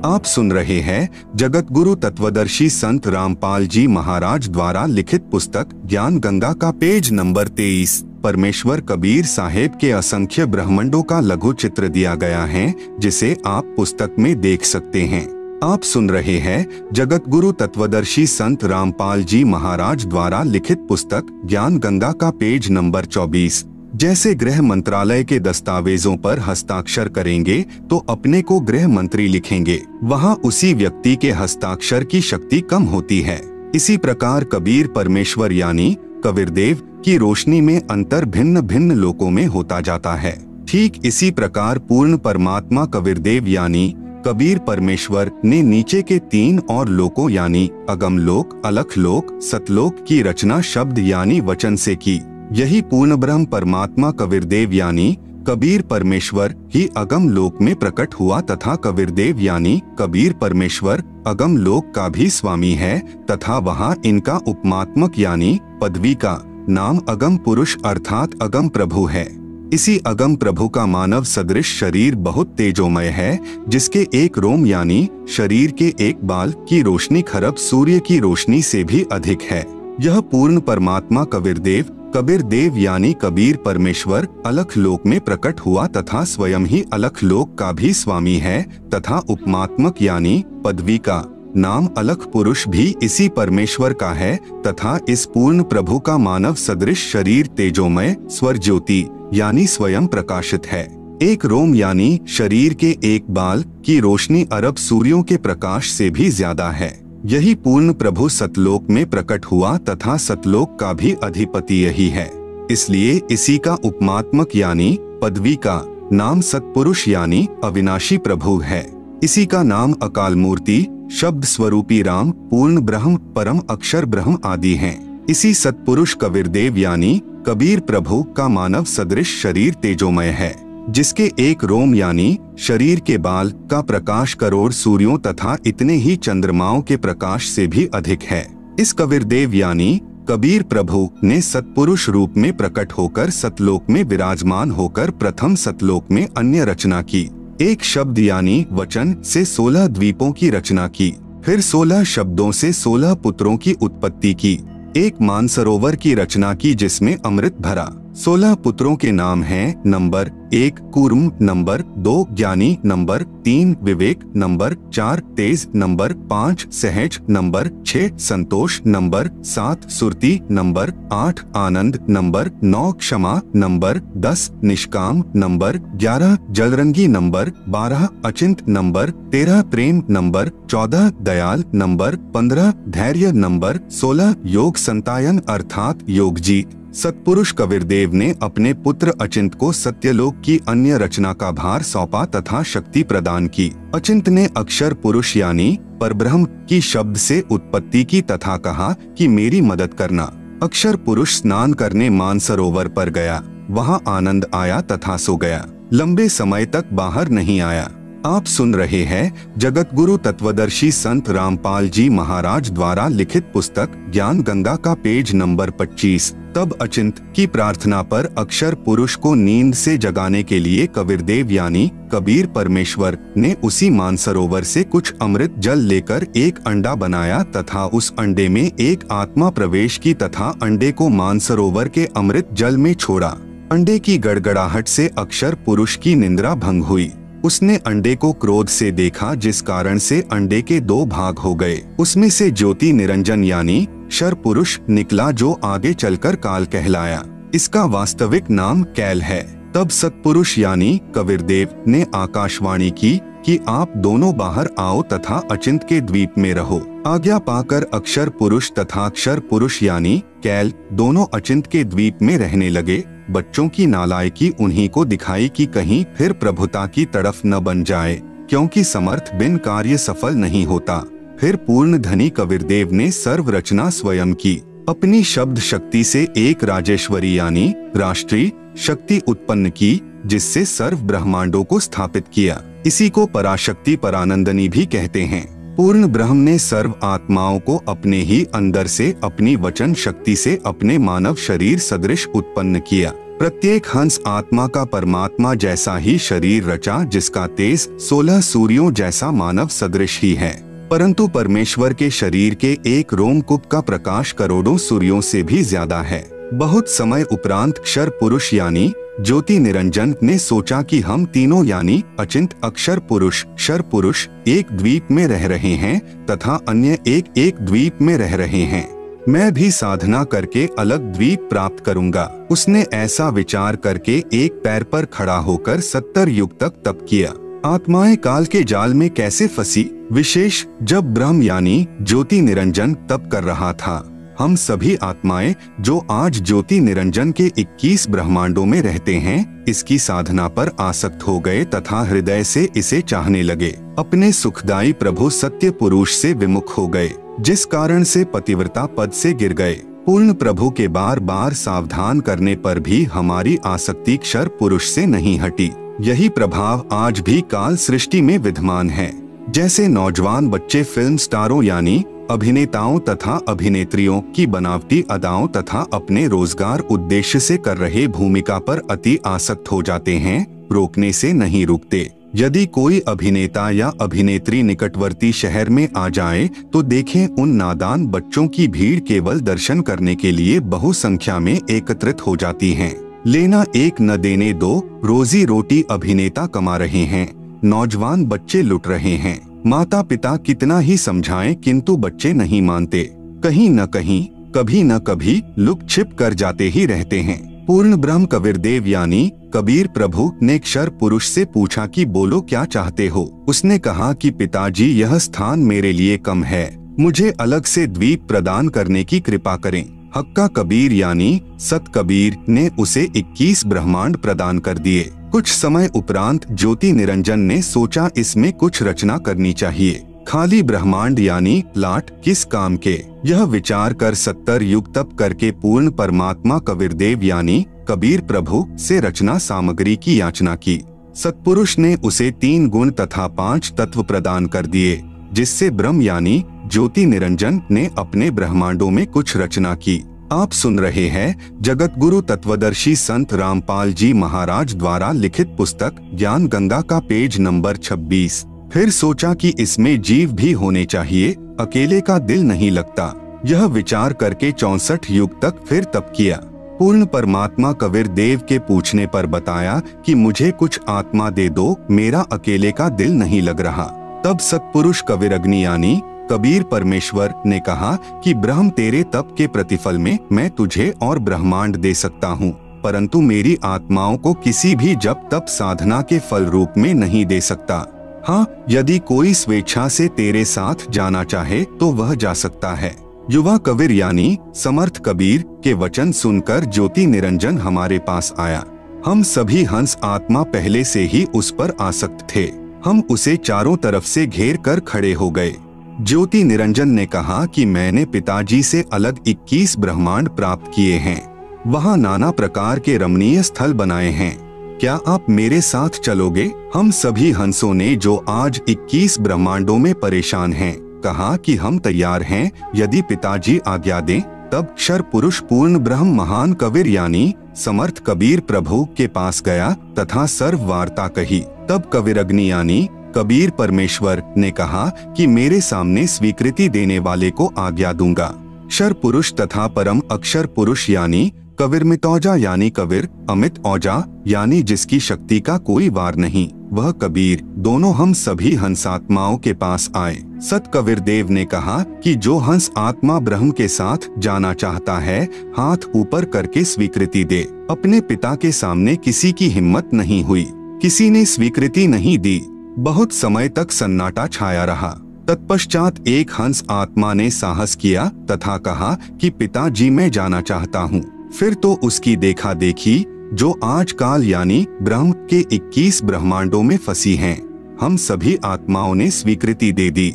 आप सुन रहे हैं जगत गुरु तत्वदर्शी संत रामपाल जी महाराज द्वारा लिखित पुस्तक ज्ञान गंगा का पेज नंबर 23। परमेश्वर कबीर साहेब के असंख्य ब्रह्मांडों का लघु चित्र दिया गया है, जिसे आप पुस्तक में देख सकते हैं। आप सुन रहे हैं जगत गुरु तत्वदर्शी संत रामपाल जी महाराज द्वारा लिखित पुस्तक ज्ञान गंगा का पेज नंबर 24। जैसे गृह मंत्रालय के दस्तावेजों पर हस्ताक्षर करेंगे तो अपने को गृह मंत्री लिखेंगे, वहाँ उसी व्यक्ति के हस्ताक्षर की शक्ति कम होती है। इसी प्रकार कबीर परमेश्वर यानी कबीरदेव की रोशनी में अंतर भिन्न भिन्न लोकों में होता जाता है। ठीक इसी प्रकार पूर्ण परमात्मा कबीरदेव यानी कबीर परमेश्वर ने नीचे के 3 और लोकों यानी अगम लोक, अलख लोक, सतलोक की रचना शब्द यानी वचन से की। यही पूर्ण ब्रह्म परमात्मा कबीरदेव यानी कबीर परमेश्वर ही अगम लोक में प्रकट हुआ तथा कबीरदेव यानी कबीर परमेश्वर अगम लोक का भी स्वामी है तथा वहाँ इनका उपमात्मक यानी पदवी का नाम अगम पुरुष अर्थात अगम प्रभु है। इसी अगम प्रभु का मानव सदृश शरीर बहुत तेजोमय है, जिसके एक रोम यानी शरीर के एक बाल की रोशनी खरब सूर्य की रोशनी से भी अधिक है। यह पूर्ण परमात्मा कबीरदेव यानी कबीर परमेश्वर अलख लोक में प्रकट हुआ तथा स्वयं ही अलख लोक का भी स्वामी है तथा उपमात्मक यानी पदवी का नाम अलख पुरुष भी इसी परमेश्वर का है तथा इस पूर्ण प्रभु का मानव सदृश शरीर तेजोमय स्वर ज्योति यानी स्वयं प्रकाशित है। एक रोम यानी शरीर के एक बाल की रोशनी अरब सूर्यों के प्रकाश से भी ज्यादा है। यही पूर्ण प्रभु सतलोक में प्रकट हुआ तथा सतलोक का भी अधिपति यही है, इसलिए इसी का उपमात्मक यानी पदवी का नाम सतपुरुष यानी अविनाशी प्रभु है। इसी का नाम अकाल मूर्ति, शब्द स्वरूपी राम, पूर्ण ब्रह्म, परम अक्षर ब्रह्म आदि हैं। इसी सतपुरुष कबीरदेव यानी कबीर प्रभु का मानव सदृश शरीर तेजोमय है, जिसके एक रोम यानी शरीर के बाल का प्रकाश करोड़ सूर्यों तथा इतने ही चंद्रमाओं के प्रकाश से भी अधिक है। इस कबीरदेव यानी कबीर प्रभु ने सतपुरुष रूप में प्रकट होकर सतलोक में विराजमान होकर प्रथम सतलोक में अन्य रचना की। एक शब्द यानी वचन से 16 द्वीपों की रचना की, फिर 16 शब्दों से 16 पुत्रों की उत्पत्ति की। एक मानसरोवर की रचना की जिसमें अमृत भरा। 16 पुत्रों के नाम हैं नंबर 1 कूर्म, नंबर 2 ज्ञानी, नंबर 3 विवेक, नंबर 4 तेज, नंबर 5 सहज, नंबर 6 संतोष, नंबर 7 सुरती, नंबर 8 आनंद, नंबर 9 क्षमा, नंबर 10 निष्काम, नंबर 11 जलरंगी, नंबर 12 अचिंत, नंबर 13 प्रेम, नंबर 14 दयाल, नंबर 15 धैर्य, नंबर 16 योग संतायन अर्थात योगजीत। सतपुरुष कबीरदेव ने अपने पुत्र अचिंत को सत्यलोक की अन्य रचना का भार सौंपा तथा शक्ति प्रदान की। अचिंत ने अक्षर पुरुष यानी परब्रह्म की शब्द से उत्पत्ति की तथा कहा कि मेरी मदद करना। अक्षर पुरुष स्नान करने मानसरोवर पर गया, वहाँ आनंद आया तथा सो गया, लंबे समय तक बाहर नहीं आया। आप सुन रहे हैं जगत गुरु तत्वदर्शी संत रामपाल जी महाराज द्वारा लिखित पुस्तक ज्ञान गंगा का पेज नंबर 25। तब अचिंत की प्रार्थना पर अक्षर पुरुष को नींद से जगाने के लिए कबीरदेव यानी कबीर परमेश्वर ने उसी मानसरोवर से कुछ अमृत जल लेकर एक अंडा बनाया तथा उस अंडे में एक आत्मा प्रवेश की तथा अंडे को मानसरोवर के अमृत जल में छोड़ा। अंडे की गड़गड़ाहट से अक्षर पुरुष की निंद्रा भंग हुई। उसने अंडे को क्रोध से देखा, जिस कारण से अंडे के 2 भाग हो गए। उसमें से ज्योति निरंजन यानी शर पुरुष निकला, जो आगे चलकर काल कहलाया। इसका वास्तविक नाम कैल है। तब सतपुरुष यानी कबीरदेव ने आकाशवाणी की कि आप दोनों बाहर आओ तथा अचिंत के द्वीप में रहो। आज्ञा पाकर अक्षर पुरुष तथा अक्षर पुरुष यानी कैल दोनों अचिंत के द्वीप में रहने लगे। बच्चों की नालायकी उन्हीं को दिखाई कि कहीं फिर प्रभुता की तरफ न बन जाए, क्योंकि समर्थ बिन कार्य सफल नहीं होता। फिर पूर्ण धनी कबीरदेव ने सर्व रचना स्वयं की। अपनी शब्द शक्ति से एक राजेश्वरी यानी राष्ट्रीय शक्ति उत्पन्न की, जिससे सर्व ब्रह्मांडों को स्थापित किया। इसी को पराशक्ति परानंदनी भी कहते हैं। पूर्ण ब्रह्म ने सर्व आत्माओं को अपने ही अंदर से अपनी वचन शक्ति से अपने मानव शरीर सदृश उत्पन्न किया। प्रत्येक हंस आत्मा का परमात्मा जैसा ही शरीर रचा, जिसका तेज 16 सूर्यों जैसा मानव सदृश ही है। परंतु परमेश्वर के शरीर के एक रोमकूप का प्रकाश करोड़ों सूर्यों से भी ज्यादा है। बहुत समय उपरांत क्षर पुरुष यानी ज्योति निरंजन ने सोचा कि हम तीनों यानी अचिंत, अक्षर पुरुष, क्षर पुरुष एक द्वीप में रह रहे हैं तथा अन्य एक द्वीप में रह रहे हैं। मैं भी साधना करके अलग द्वीप प्राप्त करूंगा। उसने ऐसा विचार करके एक पैर पर खड़ा होकर 70 युग तक तप किया। आत्माएं काल के जाल में कैसे फंसी, विशेष जब ब्रह्म यानी ज्योति निरंजन तप कर रहा था। हम सभी आत्माएं जो आज ज्योति निरंजन के 21 ब्रह्मांडों में रहते हैं, इसकी साधना पर आसक्त हो गए तथा हृदय से इसे चाहने लगे। अपने सुखदायी प्रभु सत्य पुरुष से विमुख हो गए, जिस कारण से पतिव्रता पद से गिर गए। पूर्ण प्रभु के बार बार सावधान करने पर भी हमारी आसक्ति क्षर पुरुष से नहीं हटी। यही प्रभाव आज भी काल सृष्टि में विद्यमान है। जैसे नौजवान बच्चे फिल्म स्टारों यानी अभिनेताओं तथा अभिनेत्रियों की बनावटी अदाओं तथा अपने रोजगार उद्देश्य से कर रहे भूमिका पर अति आसक्त हो जाते हैं, रोकने से नहीं रुकते। यदि कोई अभिनेता या अभिनेत्री निकटवर्ती शहर में आ जाए तो देखें उन नादान बच्चों की भीड़ केवल दर्शन करने के लिए बहुसंख्या में एकत्रित हो जाती है। लेना एक न देने दो, रोजी रोटी अभिनेता कमा रहे हैं, नौजवान बच्चे लुट रहे हैं। माता पिता कितना ही समझाएं किंतु बच्चे नहीं मानते। कहीं न कहीं, कभी न कभी लुक छिप कर जाते ही रहते हैं। पूर्ण ब्रह्म कबीरदेव यानी कबीर प्रभु ने क्षर पुरुष से पूछा कि बोलो क्या चाहते हो। उसने कहा कि पिताजी, यह स्थान मेरे लिए कम है, मुझे अलग से द्वीप प्रदान करने की कृपा करें। हक्का कबीर यानी सत कबीर ने उसे 21 ब्रह्मांड प्रदान कर दिए। कुछ समय उपरांत ज्योति निरंजन ने सोचा इसमें कुछ रचना करनी चाहिए। खाली ब्रह्मांड यानी लाट किस काम के, यह विचार कर 70 युग तप करके पूर्ण परमात्मा कबीरदेव यानी कबीर प्रभु से रचना सामग्री की याचना की। सतपुरुष ने उसे 3 गुण तथा 5 तत्व प्रदान कर दिए, जिससे ब्रह्म यानी ज्योति निरंजन ने अपने ब्रह्मांडों में कुछ रचना की। आप सुन रहे हैं जगत गुरु तत्वदर्शी संत रामपाल जी महाराज द्वारा लिखित पुस्तक ज्ञान गंगा का पेज नंबर 26। फिर सोचा कि इसमें जीव भी होने चाहिए, अकेले का दिल नहीं लगता। यह विचार करके 64 युग तक फिर तप किया। पूर्ण परमात्मा कबीर देव के पूछने पर बताया कि मुझे कुछ आत्मा दे दो, मेरा अकेले का दिल नहीं लग रहा। तब सतपुरुष कबीर अग्नि यानी कबीर परमेश्वर ने कहा कि ब्रह्म, तेरे तप के प्रतिफल में मैं तुझे और ब्रह्मांड दे सकता हूँ, परंतु मेरी आत्माओं को किसी भी जप तप साधना के फल रूप में नहीं दे सकता। हाँ, यदि कोई स्वेच्छा से तेरे साथ जाना चाहे तो वह जा सकता है। युवा कबीर यानी समर्थ कबीर के वचन सुनकर ज्योति निरंजन हमारे पास आया। हम सभी हंस आत्मा पहले से ही उस पर आसक्त थे। हम उसे चारों तरफ से घेर कर खड़े हो गए। ज्योति निरंजन ने कहा कि मैंने पिताजी से अलग 21 ब्रह्मांड प्राप्त किए हैं, वहाँ नाना प्रकार के रमणीय स्थल बनाए हैं, क्या आप मेरे साथ चलोगे? हम सभी हंसों ने, जो आज 21 ब्रह्मांडों में परेशान हैं, कहा कि हम तैयार हैं, यदि पिताजी आज्ञा दें। तब क्षर पुरुष पूर्ण ब्रह्म महान कबीर यानी समर्थ कबीर प्रभु के पास गया तथा सर्व वार्ता कही। तब कबीर अग्नि यानी कबीर परमेश्वर ने कहा कि मेरे सामने स्वीकृति देने वाले को आज्ञा दूंगा। क्षर पुरुष तथा परम अक्षर पुरुष यानी कबीर मितौजा यानी कबीर अमित औजा यानी जिसकी शक्ति का कोई वार नहीं, वह कबीर, दोनों हम सभी हंसात्माओं के पास आए। सत कबीर देव ने कहा कि जो हंस आत्मा ब्रह्म के साथ जाना चाहता है, हाथ ऊपर करके स्वीकृति दे। अपने पिता के सामने किसी की हिम्मत नहीं हुई, किसी ने स्वीकृति नहीं दी। बहुत समय तक सन्नाटा छाया रहा। तत्पश्चात एक हंस आत्मा ने साहस किया तथा कहा कि पिताजी, मैं जाना चाहता हूँ। फिर तो उसकी देखा देखी, जो आज काल यानी ब्रह्म के 21 ब्रह्मांडों में फंसी हैं, हम सभी आत्माओं ने स्वीकृति दे दी।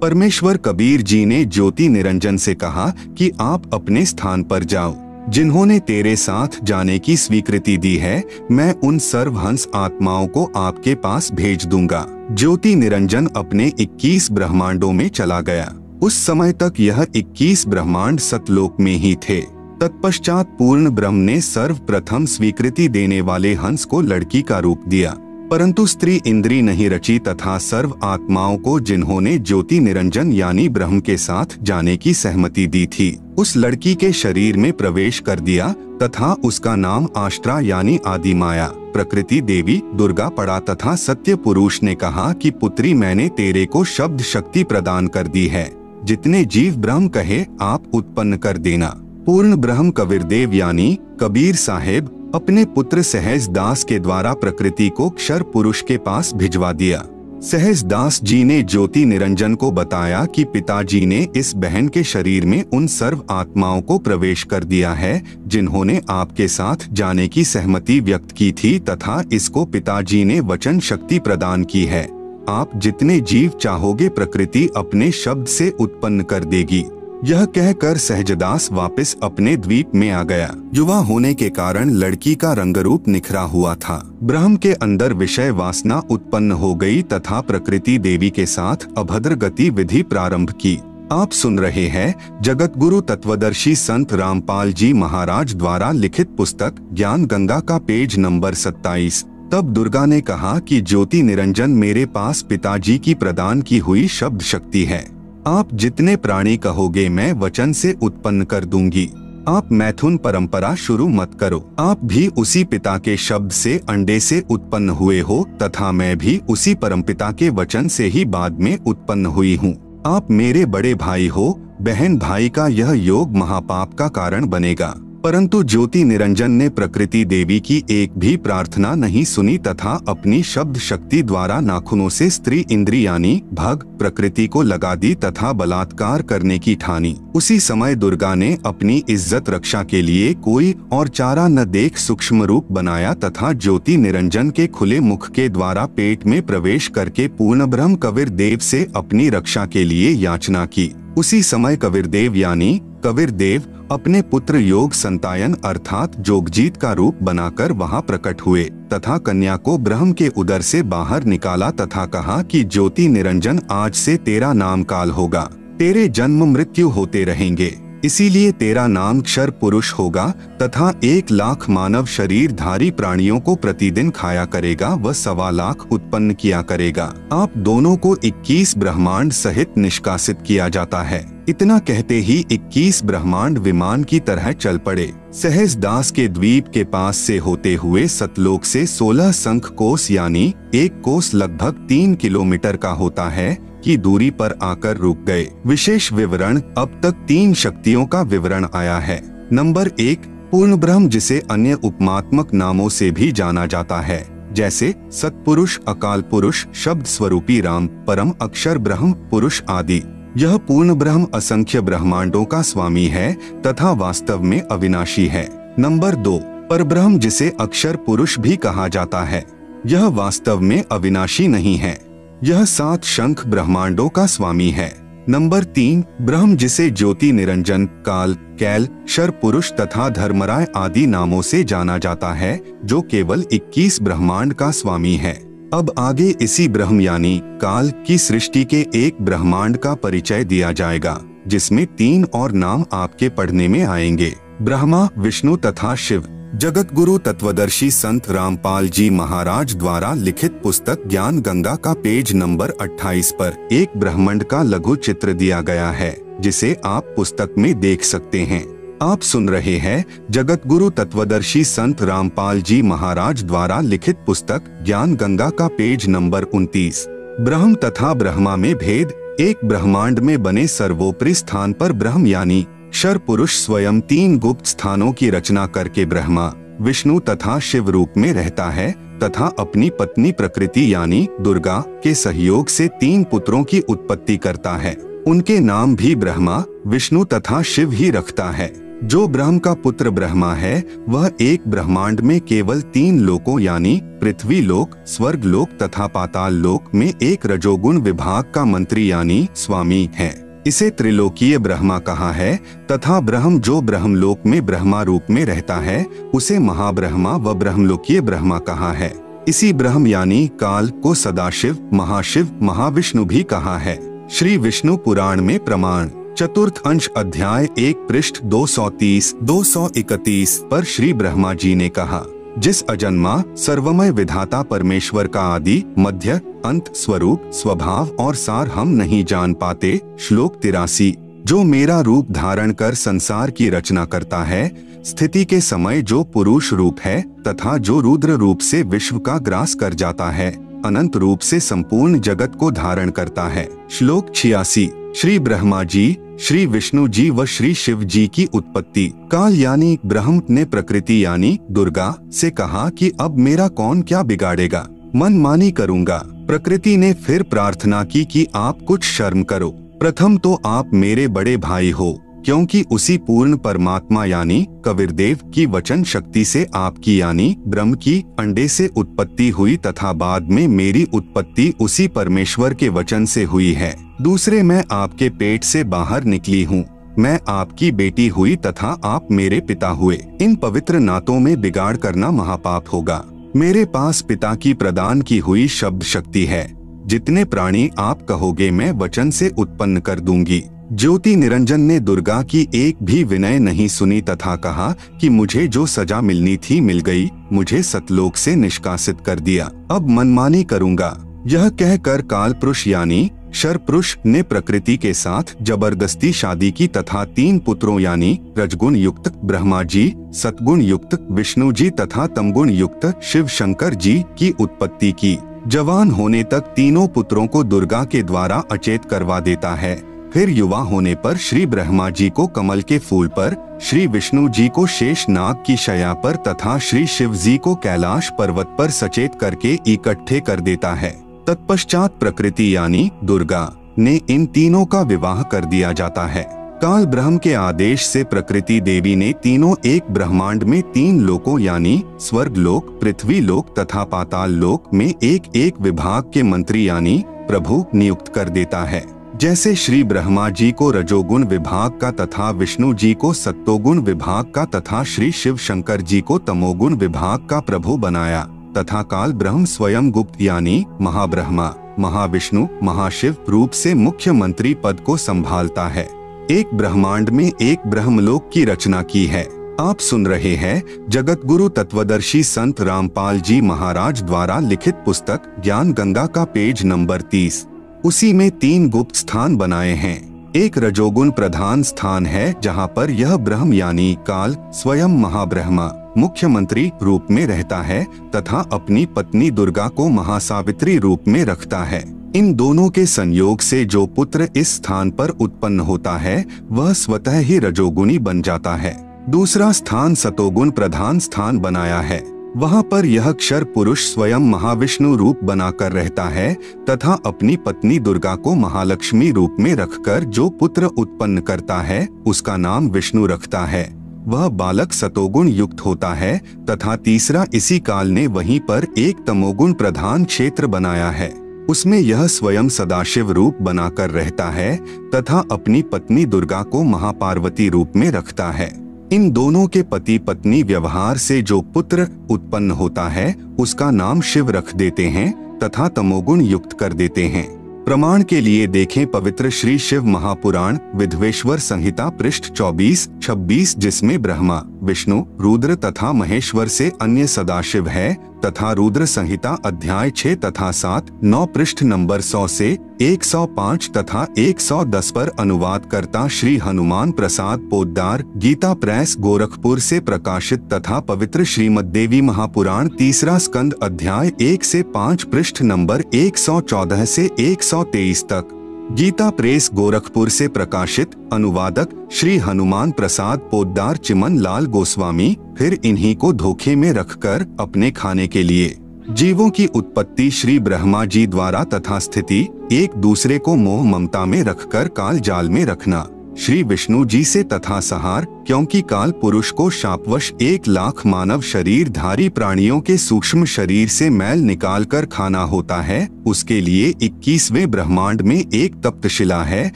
परमेश्वर कबीर जी ने ज्योति निरंजन से कहा कि आप अपने स्थान पर जाओ। जिन्होंने तेरे साथ जाने की स्वीकृति दी है, मैं उन सर्वहंस आत्माओं को आपके पास भेज दूंगा। ज्योति निरंजन अपने 21 ब्रह्मांडों में चला गया। उस समय तक यह 21 ब्रह्मांड सतलोक में ही थे। तत्पश्चात पूर्ण ब्रह्म ने सर्वप्रथम स्वीकृति देने वाले हंस को लड़की का रूप दिया, परंतु स्त्री इंद्री नहीं रची तथा सर्व आत्माओं को जिन्होंने ज्योति निरंजन यानी ब्रह्म के साथ जाने की सहमति दी थी, उस लड़की के शरीर में प्रवेश कर दिया तथा उसका नाम आष्ट्रा यानी आदि माया प्रकृति देवी दुर्गा पड़ा तथा सत्य पुरुष ने कहा कि पुत्री, मैंने तेरे को शब्द शक्ति प्रदान कर दी है, जितने जीव ब्रह्म कहे आप उत्पन्न कर देना। पूर्ण ब्रह्म कबीरदेव यानी कबीर साहेब अपने पुत्र सहज दास के द्वारा प्रकृति को क्षर पुरुष के पास भिजवा दिया। सहज दास जी ने ज्योति निरंजन को बताया कि पिताजी ने इस बहन के शरीर में उन सर्व आत्माओं को प्रवेश कर दिया है जिन्होंने आपके साथ जाने की सहमति व्यक्त की थी तथा इसको पिताजी ने वचन शक्ति प्रदान की है। आप जितने जीव चाहोगे प्रकृति अपने शब्द से उत्पन्न कर देगी। यह कहकर सहजदास वापस अपने द्वीप में आ गया। युवा होने के कारण लड़की का रंगरूप निखरा हुआ था। ब्रह्म के अंदर विषय वासना उत्पन्न हो गई तथा प्रकृति देवी के साथ अभद्र गतिविधि प्रारंभ की। आप सुन रहे हैं जगत गुरु तत्वदर्शी संत रामपाल जी महाराज द्वारा लिखित पुस्तक ज्ञान गंगा का पेज नंबर 27। तब दुर्गा ने कहा कि ज्योति निरंजन मेरे पास पिताजी की प्रदान की हुई शब्द शक्ति है। आप जितने प्राणी कहोगे मैं वचन से उत्पन्न कर दूंगी। आप मैथुन परंपरा शुरू मत करो। आप भी उसी पिता के शब्द से अंडे से उत्पन्न हुए हो तथा मैं भी उसी परमपिता के वचन से ही बाद में उत्पन्न हुई हूँ। आप मेरे बड़े भाई हो, बहन भाई का यह योग महापाप का कारण बनेगा। परंतु ज्योति निरंजन ने प्रकृति देवी की एक भी प्रार्थना नहीं सुनी तथा अपनी शब्द शक्ति द्वारा नाखूनों से स्त्री इंद्री यानी भग प्रकृति को लगा दी तथा बलात्कार करने की ठानी। उसी समय दुर्गा ने अपनी इज्जत रक्षा के लिए कोई और चारा न देख सूक्ष्म रूप बनाया तथा ज्योति निरंजन के खुले मुख के द्वारा पेट में प्रवेश करके पूर्ण ब्रह्म कबीरदेव से अपनी रक्षा के लिए याचना की। उसी समय कबीरदेव यानी कबीरदेव अपने पुत्र योग संतायन अर्थात जोगजीत का रूप बनाकर वहां प्रकट हुए तथा कन्या को ब्रह्म के उदर से बाहर निकाला तथा कहा कि ज्योति निरंजन आज से तेरा नाम काल होगा, तेरे जन्म मृत्यु होते रहेंगे, इसीलिए तेरा नाम क्षर पुरुष होगा तथा 1 लाख मानव शरीरधारी प्राणियों को प्रतिदिन खाया करेगा व 1.25 लाख उत्पन्न किया करेगा। आप दोनों को 21 ब्रह्मांड सहित निष्कासित किया जाता है। इतना कहते ही 21 ब्रह्मांड विमान की तरह चल पड़े। सहज दास के द्वीप के पास से होते हुए सतलोक से 16 शंख कोस यानी 1 कोस लगभग 3 किलोमीटर का होता है की दूरी पर आकर रुक गए। विशेष विवरण अब तक 3 शक्तियों का विवरण आया है। नंबर 1 पूर्ण ब्रह्म जिसे अन्य उपमात्मक नामों से भी जाना जाता है जैसे सतपुरुष, अकाल पुरुष, शब्द स्वरूपी राम, परम अक्षर ब्रह्म पुरुष आदि। यह पूर्ण ब्रह्म असंख्य ब्रह्मांडों का स्वामी है तथा वास्तव में अविनाशी है। नंबर 2 परब्रह्म जिसे अक्षर पुरुष भी कहा जाता है। यह वास्तव में अविनाशी नहीं है। यह 7 शंख ब्रह्मांडों का स्वामी है। नंबर 3 ब्रह्म जिसे ज्योति निरंजन, काल, कैल, शर पुरुष तथा धर्मराय आदि नामों से जाना जाता है जो केवल 21 ब्रह्मांड का स्वामी है। अब आगे इसी ब्रह्म यानी काल की सृष्टि के एक ब्रह्मांड का परिचय दिया जाएगा जिसमें 3 और नाम आपके पढ़ने में आएंगे, ब्रह्मा, विष्णु तथा शिव। जगत गुरु तत्वदर्शी संत रामपाल जी महाराज द्वारा लिखित पुस्तक ज्ञान गंगा का पेज नंबर 28 पर एक ब्रह्मांड का लघु चित्र दिया गया है जिसे आप पुस्तक में देख सकते हैं। आप सुन रहे हैं जगत गुरु तत्वदर्शी संत रामपाल जी महाराज द्वारा लिखित पुस्तक ज्ञान गंगा का पेज नंबर 29। ब्रह्म तथा ब्रह्मा में भेद। एक ब्रह्मांड में बने सर्वोपरि स्थान पर ब्रह्म यानी क्षर पुरुष स्वयं 3 गुप्त स्थानों की रचना करके ब्रह्मा, विष्णु तथा शिव रूप में रहता है तथा अपनी पत्नी प्रकृति यानी दुर्गा के सहयोग से 3 पुत्रों की उत्पत्ति करता है। उनके नाम भी ब्रह्मा, विष्णु तथा शिव ही रखता है। जो ब्रह्म का पुत्र ब्रह्मा है वह एक ब्रह्मांड में केवल 3 लोकों यानी पृथ्वी लोक, स्वर्ग लोक तथा पाताल लोक में एक रजोगुण विभाग का मंत्री यानी स्वामी है। इसे त्रिलोकीय ब्रह्मा कहा है तथा ब्रह्म जो ब्रह्मलोक में ब्रह्मा रूप में रहता है उसे महाब्रह्मा व ब्रह्मलोकीय ब्रह्मा कहा है। इसी ब्रह्म यानी काल को सदाशिव, महाशिव, महाविष्णु भी कहा है। श्री विष्णु पुराण में प्रमाण चतुर्थ अंश अध्याय 1 पृष्ठ 230-231 पर श्री ब्रह्मा जी ने कहा, जिस अजन्मा सर्वमय विधाता परमेश्वर का आदि मध्य अंत स्वरूप स्वभाव और सार हम नहीं जान पाते। श्लोक 83। जो मेरा रूप धारण कर संसार की रचना करता है, स्थिति के समय जो पुरुष रूप है तथा जो रुद्र रूप से विश्व का ग्रास कर जाता है, अनंत रूप से संपूर्ण जगत को धारण करता है। श्लोक 86। श्री ब्रह्मा जी, श्री विष्णु जी व श्री शिव जी की उत्पत्ति काल यानी ब्रह्म ने प्रकृति यानी दुर्गा से कहा कि अब मेरा कौन क्या बिगाड़ेगा, मनमानी करूंगा। प्रकृति ने फिर प्रार्थना की कि आप कुछ शर्म करो, प्रथम तो आप मेरे बड़े भाई हो, क्योंकि उसी पूर्ण परमात्मा यानी कबीरदेव की वचन शक्ति से आपकी यानी ब्रह्म की अंडे से उत्पत्ति हुई तथा बाद में मेरी उत्पत्ति उसी परमेश्वर के वचन से हुई है। दूसरे, मैं आपके पेट से बाहर निकली हूँ, मैं आपकी बेटी हुई तथा आप मेरे पिता हुए। इन पवित्र नातों में बिगाड़ करना महापाप होगा। मेरे पास पिता की प्रदान की हुई शब्द शक्ति है, जितने प्राणी आप कहोगे मैं वचन से उत्पन्न कर दूंगी। ज्योति निरंजन ने दुर्गा की एक भी विनय नहीं सुनी तथा कहा कि मुझे जो सजा मिलनी थी मिल गई, मुझे सतलोक से निष्कासित कर दिया, अब मनमानी करूंगा। यह कहकर काल पुरुष यानी शर पुरुष ने प्रकृति के साथ जबरदस्ती शादी की तथा 3 पुत्रों यानी रजगुण युक्त ब्रह्मा जी, सतगुण युक्त विष्णु जी तथा तमगुण युक्त शिव शंकर जी की उत्पत्ति की। जवान होने तक तीनों पुत्रों को दुर्गा के द्वारा अचेत करवा देता है। फिर युवा होने पर श्री ब्रह्मा जी को कमल के फूल पर, श्री विष्णु जी को शेष नाग की शया पर तथा श्री शिव जी को कैलाश पर्वत पर सचेत करके इकट्ठे कर देता है। तत्पश्चात प्रकृति यानी दुर्गा ने इन तीनों का विवाह कर दिया जाता है। काल ब्रह्म के आदेश से प्रकृति देवी ने तीनों एक ब्रह्मांड में 3 लोकों यानी स्वर्ग लोक, पृथ्वी लोक तथा पाताल लोक में एक एक विभाग के मंत्री यानी प्रभु नियुक्त कर देता है। जैसे श्री ब्रह्मा जी को रजोगुण विभाग का तथा विष्णु जी को सत्तोगुण विभाग का तथा श्री शिव शंकर जी को तमोगुण विभाग का प्रभु बनाया, तथा काल ब्रह्म स्वयं गुप्त यानी महाब्रह्मा, महाविष्णु, महाशिव रूप से मुख्य मंत्री पद को संभालता है। एक ब्रह्मांड में एक ब्रह्मलोक की रचना की है। आप सुन रहे हैं जगत गुरु तत्वदर्शी संत रामपाल जी महाराज द्वारा लिखित पुस्तक ज्ञान गंगा का पेज नंबर 30। उसी में 3 गुप्त स्थान बनाए हैं। एक रजोगुण प्रधान स्थान है, जहाँ पर यह ब्रह्म यानी काल स्वयं महाब्रह्मा मुख्यमंत्री रूप में रहता है तथा अपनी पत्नी दुर्गा को महासावित्री रूप में रखता है। इन दोनों के संयोग से जो पुत्र इस स्थान पर उत्पन्न होता है वह स्वतः ही रजोगुणी बन जाता है। दूसरा स्थान सतोगुण प्रधान स्थान बनाया है। वहाँ पर यह क्षर पुरुष स्वयं महाविष्णु रूप बनाकर रहता है तथा अपनी पत्नी दुर्गा को महालक्ष्मी रूप में रखकर जो पुत्र उत्पन्न करता है उसका नाम विष्णु रखता है। वह बालक सतोगुण युक्त होता है तथा तीसरा इसी काल ने वहीं पर एक तमोगुण प्रधान क्षेत्र बनाया है। उसमें यह स्वयं सदाशिव रूप बनाकर रहता है तथा अपनी पत्नी दुर्गा को महापार्वती रूप में रखता है। इन दोनों के पति पत्नी व्यवहार से जो पुत्र उत्पन्न होता है उसका नाम शिव रख देते हैं तथा तमोगुण युक्त कर देते हैं। प्रमाण के लिए देखें पवित्र श्री शिव महापुराण विधवेश्वर संहिता पृष्ठ 24-26, जिसमें ब्रह्मा, विष्णु, रुद्र तथा महेश्वर से अन्य सदाशिव है तथा रुद्र संहिता अध्याय 6 तथा 7, 9 पृष्ठ नंबर 100 से 105 तथा 110 पर अनुवाद करता श्री हनुमान प्रसाद पोद्दार, गीता प्रेस गोरखपुर से प्रकाशित तथा पवित्र श्रीमद् देवी महापुराण तीसरा स्कंद अध्याय 1 से 5 पृष्ठ नंबर 114 से 123 तक, गीता प्रेस गोरखपुर से प्रकाशित। अनुवादक श्री हनुमान प्रसाद पोद्दार, चिमन लाल गोस्वामी। फिर इन्हीं को धोखे में रखकर अपने खाने के लिए जीवों की उत्पत्ति श्री ब्रह्मा जी द्वारा तथा स्थिति एक दूसरे को मोह ममता में रखकर काल जाल में रखना श्री विष्णु जी से तथा सहार, क्योंकि काल पुरुष को शापवश 1 लाख मानव शरीर धारी प्राणियों के सूक्ष्म शरीर से मैल निकालकर खाना होता है। उसके लिए 21वें ब्रह्मांड में एक तप्तशिला है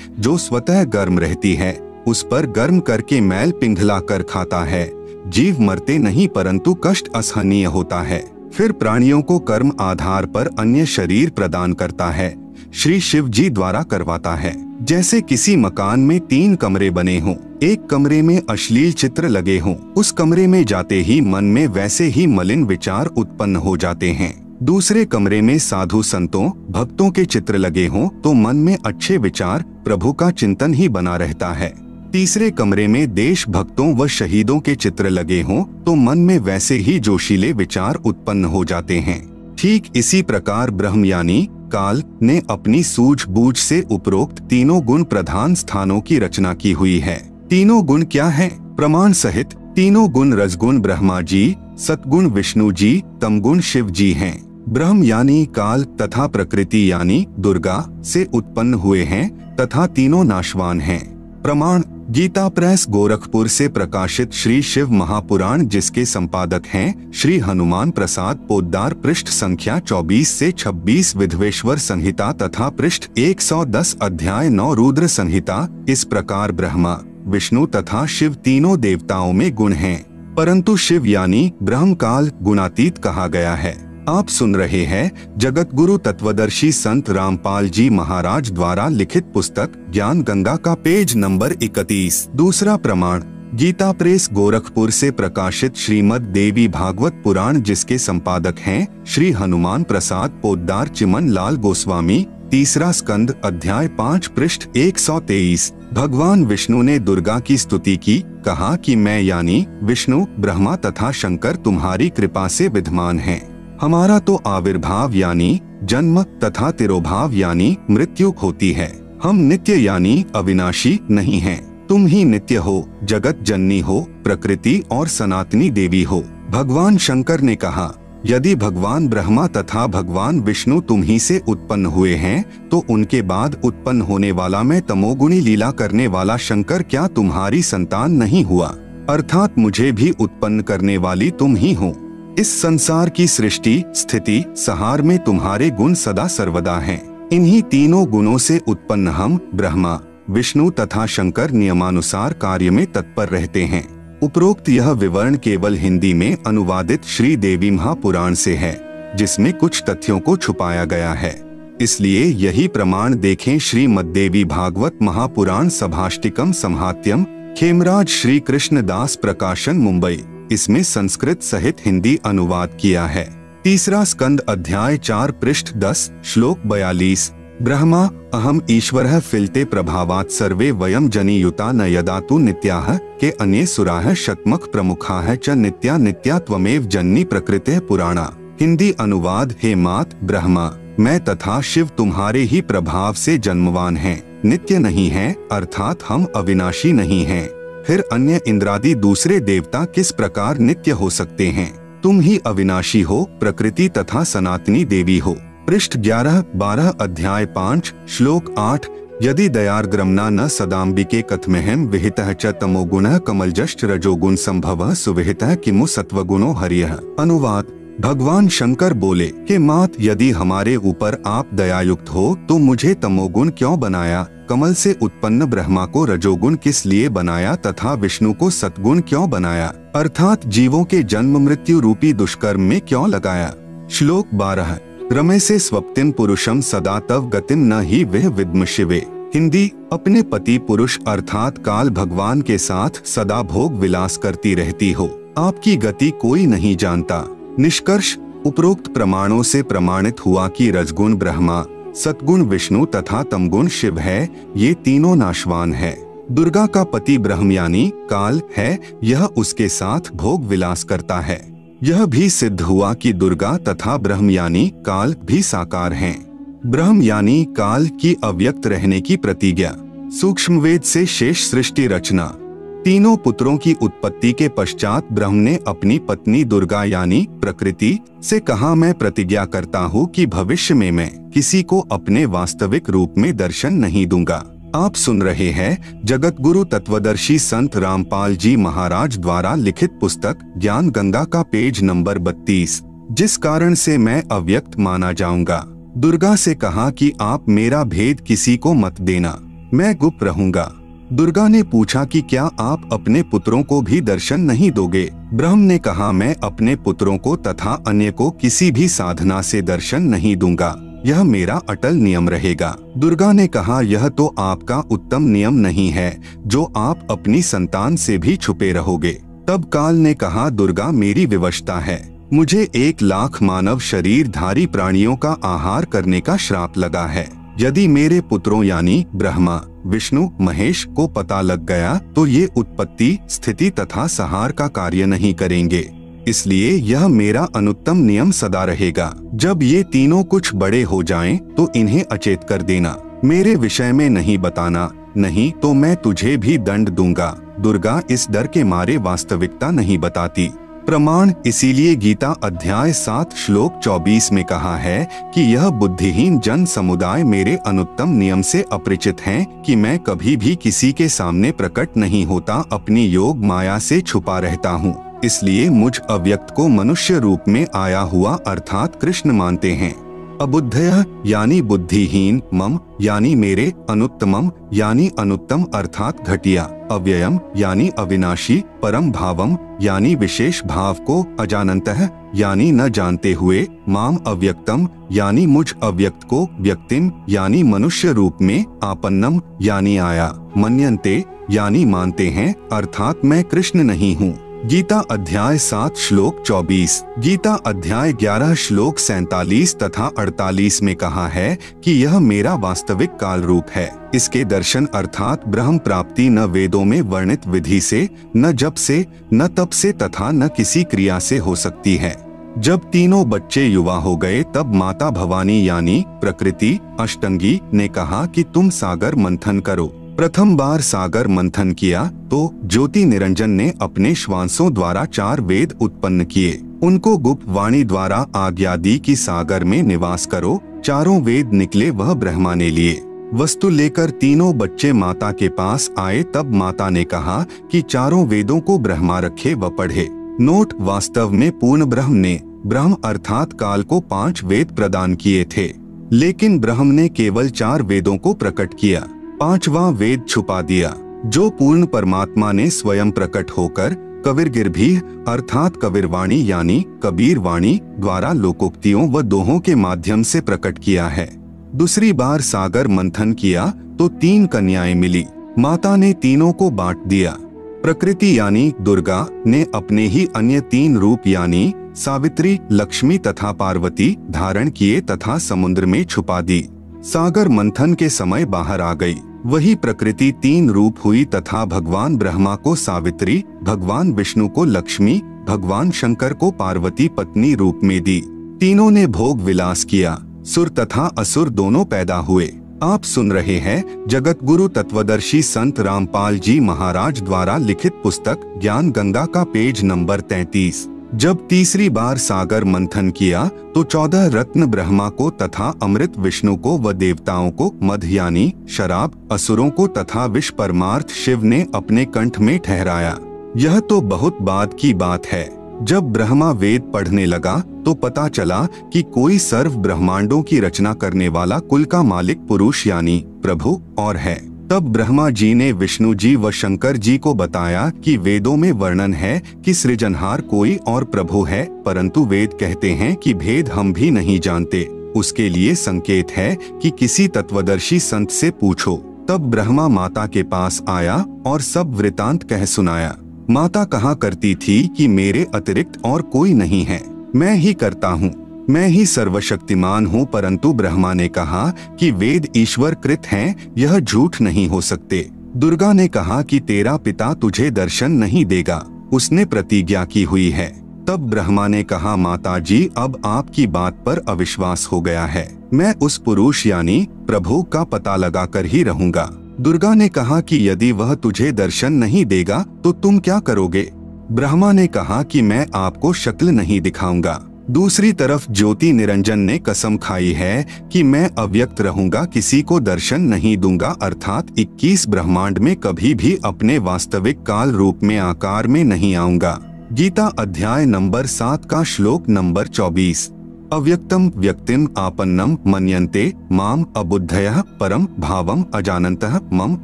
जो स्वतः गर्म रहती है, उस पर गर्म करके मैल पिघला कर खाता है। जीव मरते नहीं परंतु कष्ट असहनीय होता है। फिर प्राणियों को कर्म आधार पर अन्य शरीर प्रदान करता है, श्री शिव जी द्वारा करवाता है। जैसे किसी मकान में 3 कमरे बने हों, एक कमरे में अश्लील चित्र लगे हों, उस कमरे में जाते ही मन में वैसे ही मलिन विचार उत्पन्न हो जाते हैं। दूसरे कमरे में साधु संतों भक्तों के चित्र लगे हों तो मन में अच्छे विचार प्रभु का चिंतन ही बना रहता है। तीसरे कमरे में देश भक्तों व शहीदों के चित्र लगे हों तो मन में वैसे ही जोशीले विचार उत्पन्न हो जाते हैं। ठीक इसी प्रकार ब्रह्म यानी काल ने अपनी सूझबूझ से उपरोक्त तीनों गुण प्रधान स्थानों की रचना की हुई है। तीनों गुण क्या हैं? प्रमाण सहित तीनों गुण रजगुण ब्रह्मा जी, सतगुण विष्णु जी, तमगुण शिव जी हैं। ब्रह्म यानी काल तथा प्रकृति यानी दुर्गा से उत्पन्न हुए हैं तथा तीनों नाशवान हैं। प्रमाण गीता प्रेस गोरखपुर से प्रकाशित श्री शिव महापुराण जिसके संपादक हैं श्री हनुमान प्रसाद पोद्दार, पृष्ठ संख्या 24 से 26 विधवेश्वर संहिता तथा पृष्ठ 110 अध्याय 9 रुद्र संहिता। इस प्रकार ब्रह्मा विष्णु तथा शिव तीनों देवताओं में गुण हैं, परंतु शिव यानी ब्रह्म काल गुणातीत कहा गया है। आप सुन रहे हैं जगत गुरु तत्वदर्शी संत रामपाल जी महाराज द्वारा लिखित पुस्तक ज्ञान गंगा का पेज नंबर 31। दूसरा प्रमाण गीता प्रेस गोरखपुर से प्रकाशित श्रीमद् देवी भागवत पुराण जिसके संपादक हैं श्री हनुमान प्रसाद पोद्दार, चिमन लाल गोस्वामी। तीसरा स्कंद अध्याय 5 पृष्ठ 123। भगवान विष्णु ने दुर्गा की स्तुति की, कहा कि मैं यानी विष्णु ब्रह्मा तथा शंकर तुम्हारी कृपा से विद्यमान हैं। हमारा तो आविर्भाव यानी जन्म तथा तिरोभाव यानी मृत्यु होती है। हम नित्य यानी अविनाशी नहीं हैं। तुम ही नित्य हो, जगत जननी हो, प्रकृति और सनातनी देवी हो। भगवान शंकर ने कहा, यदि भगवान ब्रह्मा तथा भगवान विष्णु तुम ही से उत्पन्न हुए हैं तो उनके बाद उत्पन्न होने वाला मैं तमोगुणी लीला करने वाला शंकर क्या तुम्हारी संतान नहीं हुआ? अर्थात मुझे भी उत्पन्न करने वाली तुम ही हो। इस संसार की सृष्टि स्थिति संहार में तुम्हारे गुण सदा सर्वदा हैं। इन्हीं तीनों गुणों से उत्पन्न हम ब्रह्मा विष्णु तथा शंकर नियमानुसार कार्य में तत्पर रहते हैं। उपरोक्त यह विवरण केवल हिंदी में अनुवादित श्री देवी महापुराण से है, जिसमें कुछ तथ्यों को छुपाया गया है। इसलिए यही प्रमाण देखें श्रीमद्देवी भागवत महापुराण सभाष्टिकम संहात्यम, खेमराज श्री कृष्णदास प्रकाशन मुंबई। इसमें संस्कृत सहित हिंदी अनुवाद किया है। तीसरा स्कंद अध्याय 4 पृष्ठ 10 श्लोक 42। ब्रह्मा अहम ईश्वरः फिलते प्रभावात् सर्वे वयम जनियुता न यदा तु नित्याः के अन्ये सुराः शतमख प्रमुखाः च नित्या नित्या त्वमेव जननी प्रकृतिः पुराणा। हिंदी अनुवाद हे मात ब्रह्मा मैं तथा शिव तुम्हारे ही प्रभाव से जन्मवान हैं, नित्य नहीं हैं, अर्थात हम अविनाशी नहीं हैं। फिर अन्य इंद्रादि दूसरे देवता किस प्रकार नित्य हो सकते हैं? तुम ही अविनाशी हो, प्रकृति तथा सनातनी देवी हो। पृष्ठ 11-12 अध्याय 5 श्लोक 8। यदि दयार्ग्रमना न सदाम्बिके कथमेहम विहितः च तमोगुणः कमलजश्च रजोगुण संभवः सुविहितः किमु सत्वगुणो हरियः। अनुवाद भगवान शंकर बोले कि मात यदि हमारे ऊपर आप दयायुक्त हो तो मुझे तमोगुण क्यों बनाया, कमल से उत्पन्न ब्रह्मा को रजोगुण किस लिए बनाया तथा विष्णु को सतगुण क्यों बनाया, अर्थात जीवों के जन्म मृत्यु रूपी दुष्कर्म में क्यों लगाया। श्लोक 12। रमे से स्वप्तिम पुरुषम सदा तव गतिम न ही वह विद्म शिवे। हिंदी अपने पति पुरुष अर्थात काल भगवान के साथ सदा भोग विलास करती रहती हो, आपकी गति कोई नहीं जानता। निष्कर्ष उपरोक्त प्रमाणों से प्रमाणित हुआ कि रजगुण ब्रह्मा, सतगुण विष्णु तथा तमगुण शिव है, ये तीनों नाशवान है। दुर्गा का पति ब्रह्म यानी काल है, यह उसके साथ भोग विलास करता है। यह भी सिद्ध हुआ कि दुर्गा तथा ब्रह्म यानी काल भी साकार हैं। ब्रह्म यानी काल की अव्यक्त रहने की प्रतिज्ञा। सूक्ष्म वेद से शेष सृष्टि रचना। तीनों पुत्रों की उत्पत्ति के पश्चात ब्रह्म ने अपनी पत्नी दुर्गा यानी प्रकृति से कहा, मैं प्रतिज्ञा करता हूँ कि भविष्य में मैं किसी को अपने वास्तविक रूप में दर्शन नहीं दूंगा। आप सुन रहे हैं जगत गुरु तत्वदर्शी संत रामपाल जी महाराज द्वारा लिखित पुस्तक ज्ञान गंगा का पेज नंबर 32। जिस कारण से मैं अव्यक्त माना जाऊंगा। दुर्गा से कहा कि आप मेरा भेद किसी को मत देना, मैं गुप्त रहूंगा। दुर्गा ने पूछा कि क्या आप अपने पुत्रों को भी दर्शन नहीं दोगे? ब्रह्म ने कहा, मैं अपने पुत्रों को तथा अन्य को किसी भी साधना से दर्शन नहीं दूंगा, यह मेरा अटल नियम रहेगा। दुर्गा ने कहा, यह तो आपका उत्तम नियम नहीं है जो आप अपनी संतान से भी छुपे रहोगे। तब काल ने कहा, दुर्गा मेरी विवशता है, मुझे 1,00,000 मानव शरीरधारी प्राणियों का आहार करने का श्राप लगा है। यदि मेरे पुत्रों यानी ब्रह्मा, विष्णु, महेश को पता लग गया तो ये उत्पत्ति, स्थिति तथा संहार का कार्य नहीं करेंगे, इसलिए यह मेरा अनुत्तम नियम सदा रहेगा। जब ये तीनों कुछ बड़े हो जाएं तो इन्हें अचेत कर देना, मेरे विषय में नहीं बताना, नहीं तो मैं तुझे भी दंड दूंगा। दुर्गा इस डर के मारे वास्तविकता नहीं बताती। प्रमाण, इसीलिए गीता अध्याय 7 श्लोक 24 में कहा है कि यह बुद्धिहीन जन समुदाय मेरे अनुत्तम नियम से अपरिचित हैं कि मैं कभी भी किसी के सामने प्रकट नहीं होता, अपनी योग माया से छुपा रहता हूँ, इसलिए मुझ अव्यक्त को मनुष्य रूप में आया हुआ अर्थात कृष्ण मानते हैं। अबुद्धयः यानी बुद्धिहीन, मम यानी मेरे, अनुत्तमम यानी अनुत्तम अर्थात घटिया, अव्ययम यानी अविनाशी, परम भावम यानी विशेष भाव को, अजानन्तः यानी न जानते हुए, माम अव्यक्तम यानी मुझ अव्यक्त को, व्यक्तिम यानी मनुष्य रूप में, आपन्नम यानी आया, मन्यन्ते यानी मानते हैं अर्थात मैं कृष्ण नहीं हूँ। गीता अध्याय 7 श्लोक 24, गीता अध्याय 11 श्लोक 47 तथा 48 में कहा है कि यह मेरा वास्तविक काल रूप है। इसके दर्शन अर्थात ब्रह्म प्राप्ति न वेदों में वर्णित विधि से, न जप से, न तप से तथा न किसी क्रिया से हो सकती है। जब तीनों बच्चे युवा हो गए तब माता भवानी यानी प्रकृति अष्टंगी ने कहा कि तुम सागर मंथन करो। प्रथम बार सागर मंथन किया तो ज्योति निरंजन ने अपने श्वासों द्वारा 4 वेद उत्पन्न किए। उनको गुप्त वाणी द्वारा आज्ञा दी कि सागर में निवास करो। 4 वेद निकले, वह ब्रह्मा ने लिए। वस्तु लेकर तीनों बच्चे माता के पास आए, तब माता ने कहा कि 4 वेदों को ब्रह्मा रखे व पढ़े। नोट, वास्तव में पूर्ण ब्रह्म ने ब्रह्म अर्थात काल को 5 वेद प्रदान किए थे, लेकिन ब्रह्म ने केवल 4 वेदों को प्रकट किया, 5वां वेद छुपा दिया, जो पूर्ण परमात्मा ने स्वयं प्रकट होकर कबीरगिरभी अर्थात कबीरवाणी यानी कबीर वाणी द्वारा लोकोक्तियों व दोहों के माध्यम से प्रकट किया है। दूसरी बार सागर मंथन किया तो 3 कन्याएं मिली। माता ने तीनों को बांट दिया। प्रकृति यानी दुर्गा ने अपने ही अन्य 3 रूप यानी सावित्री, लक्ष्मी तथा पार्वती धारण किए तथा समुद्र में छुपा दी। सागर मंथन के समय बाहर आ गई। वही प्रकृति 3 रूप हुई तथा भगवान ब्रह्मा को सावित्री, भगवान विष्णु को लक्ष्मी, भगवान शंकर को पार्वती पत्नी रूप में दी। तीनों ने भोग विलास किया। सुर तथा असुर दोनों पैदा हुए। आप सुन रहे हैं जगत गुरु तत्वदर्शी संत रामपाल जी महाराज द्वारा लिखित पुस्तक ज्ञान गंगा का पेज नंबर 33। जब तीसरी बार सागर मंथन किया तो 14 रत्न ब्रह्मा को तथा अमृत विष्णु को व देवताओं को, मध यानी शराब असुरों को तथा विष परमार्थ शिव ने अपने कंठ में ठहराया। यह तो बहुत बाद की बात है। जब ब्रह्मा वेद पढ़ने लगा तो पता चला कि कोई सर्व ब्रह्मांडों की रचना करने वाला कुल का मालिक पुरुष यानी प्रभु और है। तब ब्रह्मा जी ने विष्णु जी व शंकर जी को बताया कि वेदों में वर्णन है कि सृजनहार कोई और प्रभु है, परंतु वेद कहते हैं कि भेद हम भी नहीं जानते। उसके लिए संकेत है कि किसी तत्वदर्शी संत से पूछो। तब ब्रह्मा माता के पास आया और सब वृतांत कह सुनाया। माता कहा करती थी कि मेरे अतिरिक्त और कोई नहीं है, मैं ही करता हूँ, मैं ही सर्वशक्तिमान हूँ। परंतु ब्रह्मा ने कहा कि वेद ईश्वर कृत हैं, यह झूठ नहीं हो सकते। दुर्गा ने कहा कि तेरा पिता तुझे दर्शन नहीं देगा, उसने प्रतिज्ञा की हुई है। तब ब्रह्मा ने कहा, माता जी अब आपकी बात पर अविश्वास हो गया है, मैं उस पुरुष यानी प्रभु का पता लगाकर ही रहूंगा। दुर्गा ने कहा कि यदि वह तुझे दर्शन नहीं देगा तो तुम क्या करोगे? ब्रह्मा ने कहा कि मैं आपको शक्ल नहीं दिखाऊंगा। दूसरी तरफ ज्योति निरंजन ने कसम खाई है कि मैं अव्यक्त रहूंगा, किसी को दर्शन नहीं दूंगा, अर्थात 21 ब्रह्मांड में कभी भी अपने वास्तविक काल रूप में आकार में नहीं आऊंगा। गीता अध्याय नंबर 7 का श्लोक नंबर 24। अव्यक्तम व्यक्तिम आपन्नम मन्यन्ते माम अबुद्धयः परम भावम अजानन्तः मम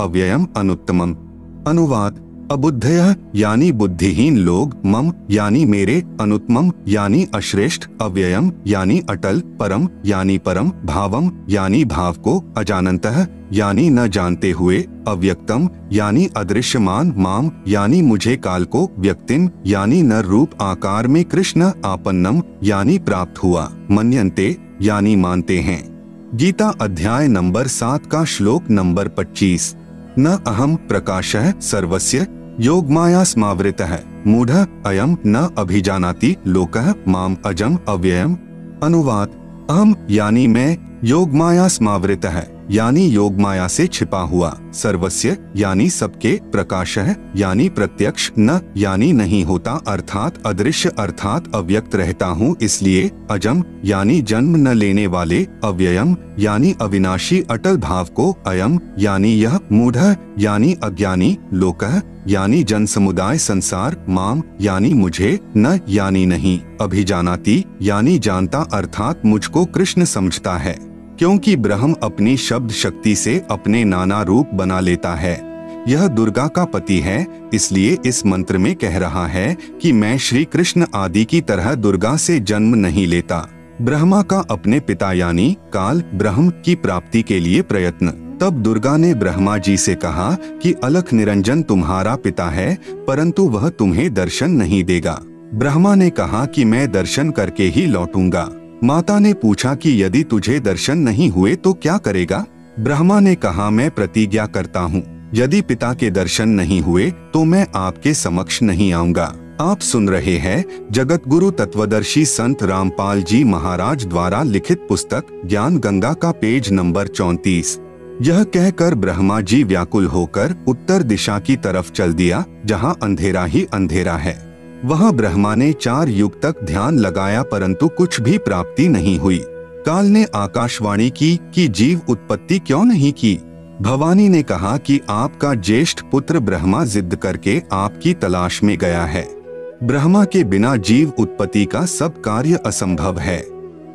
अव्ययम अनुत्तमम। अनुवाद: अबुद्धयः यानी बुद्धिहीन लोग, मम यानी मेरे, अनुत्तमम यानी अश्रेष्ठ, अव्ययम यानी अटल, परम यानी परम, भावम यानी भाव को, अजानन्तः यानी न जानते हुए, अव्यक्तम यानी अदृश्यमान, माम यानी मुझे काल को, व्यक्तिम यानी नर रूप आकार में कृष्ण, आपन्नम यानी प्राप्त हुआ, मन्यन्ते यानी मानते हैं। गीता अध्याय नंबर 7 का श्लोक नंबर 25। न अहम प्रकाशः सर्वस्य योगमाया स्मावृतः मूढ़ः अयम न अभिजानाति लोकः माम अजम अव्ययम। अनुवाद: अहम यानी मैं, योगमाया स्मावृतः यानी योगमाया से छिपा हुआ, सर्वस्य यानी सबके, प्रकाशः यानी प्रत्यक्ष, न यानी नहीं होता अर्थात अदृश्य अर्थात अव्यक्त रहता हूँ इसलिए, अजम यानी जन्म न लेने वाले, अव्ययम यानी अविनाशी अटल भाव को, अयम यानी यह, मूढ़ः यानी अज्ञानी, लोकः यानी जन समुदाय संसार, माम यानी मुझे, न यानी नहीं, अभिजानाति यानी जानता अर्थात मुझको कृष्ण समझता है, क्योंकि ब्रह्म अपनी शब्द शक्ति से अपने नाना रूप बना लेता है। यह दुर्गा का पति है, इसलिए इस मंत्र में कह रहा है कि मैं श्री कृष्ण आदि की तरह दुर्गा से जन्म नहीं लेता। ब्रह्मा का अपने पिता यानी काल ब्रह्म की प्राप्ति के लिए प्रयत्न। तब दुर्गा ने ब्रह्मा जी से कहा कि अलख निरंजन तुम्हारा पिता है, परंतु वह तुम्हें दर्शन नहीं देगा। ब्रह्मा ने कहा कि मैं दर्शन करके ही लौटूंगा। माता ने पूछा कि यदि तुझे दर्शन नहीं हुए तो क्या करेगा? ब्रह्मा ने कहा मैं प्रतिज्ञा करता हूँ, यदि पिता के दर्शन नहीं हुए तो मैं आपके समक्ष नहीं आऊंगा। आप सुन रहे हैं जगत गुरु तत्वदर्शी संत रामपाल जी महाराज द्वारा लिखित पुस्तक ज्ञान गंगा का पेज नंबर 34। यह कहकर ब्रह्मा जी व्याकुल होकर उत्तर दिशा की तरफ चल दिया, जहाँ अंधेरा ही अंधेरा है। वहाँ ब्रह्मा ने 4 युग तक ध्यान लगाया परंतु कुछ भी प्राप्ति नहीं हुई। काल ने आकाशवाणी की कि जीव उत्पत्ति क्यों नहीं की। भवानी ने कहा कि आपका ज्येष्ठ पुत्र ब्रह्मा जिद करके आपकी तलाश में गया है। ब्रह्मा के बिना जीव उत्पत्ति का सब कार्य असंभव है।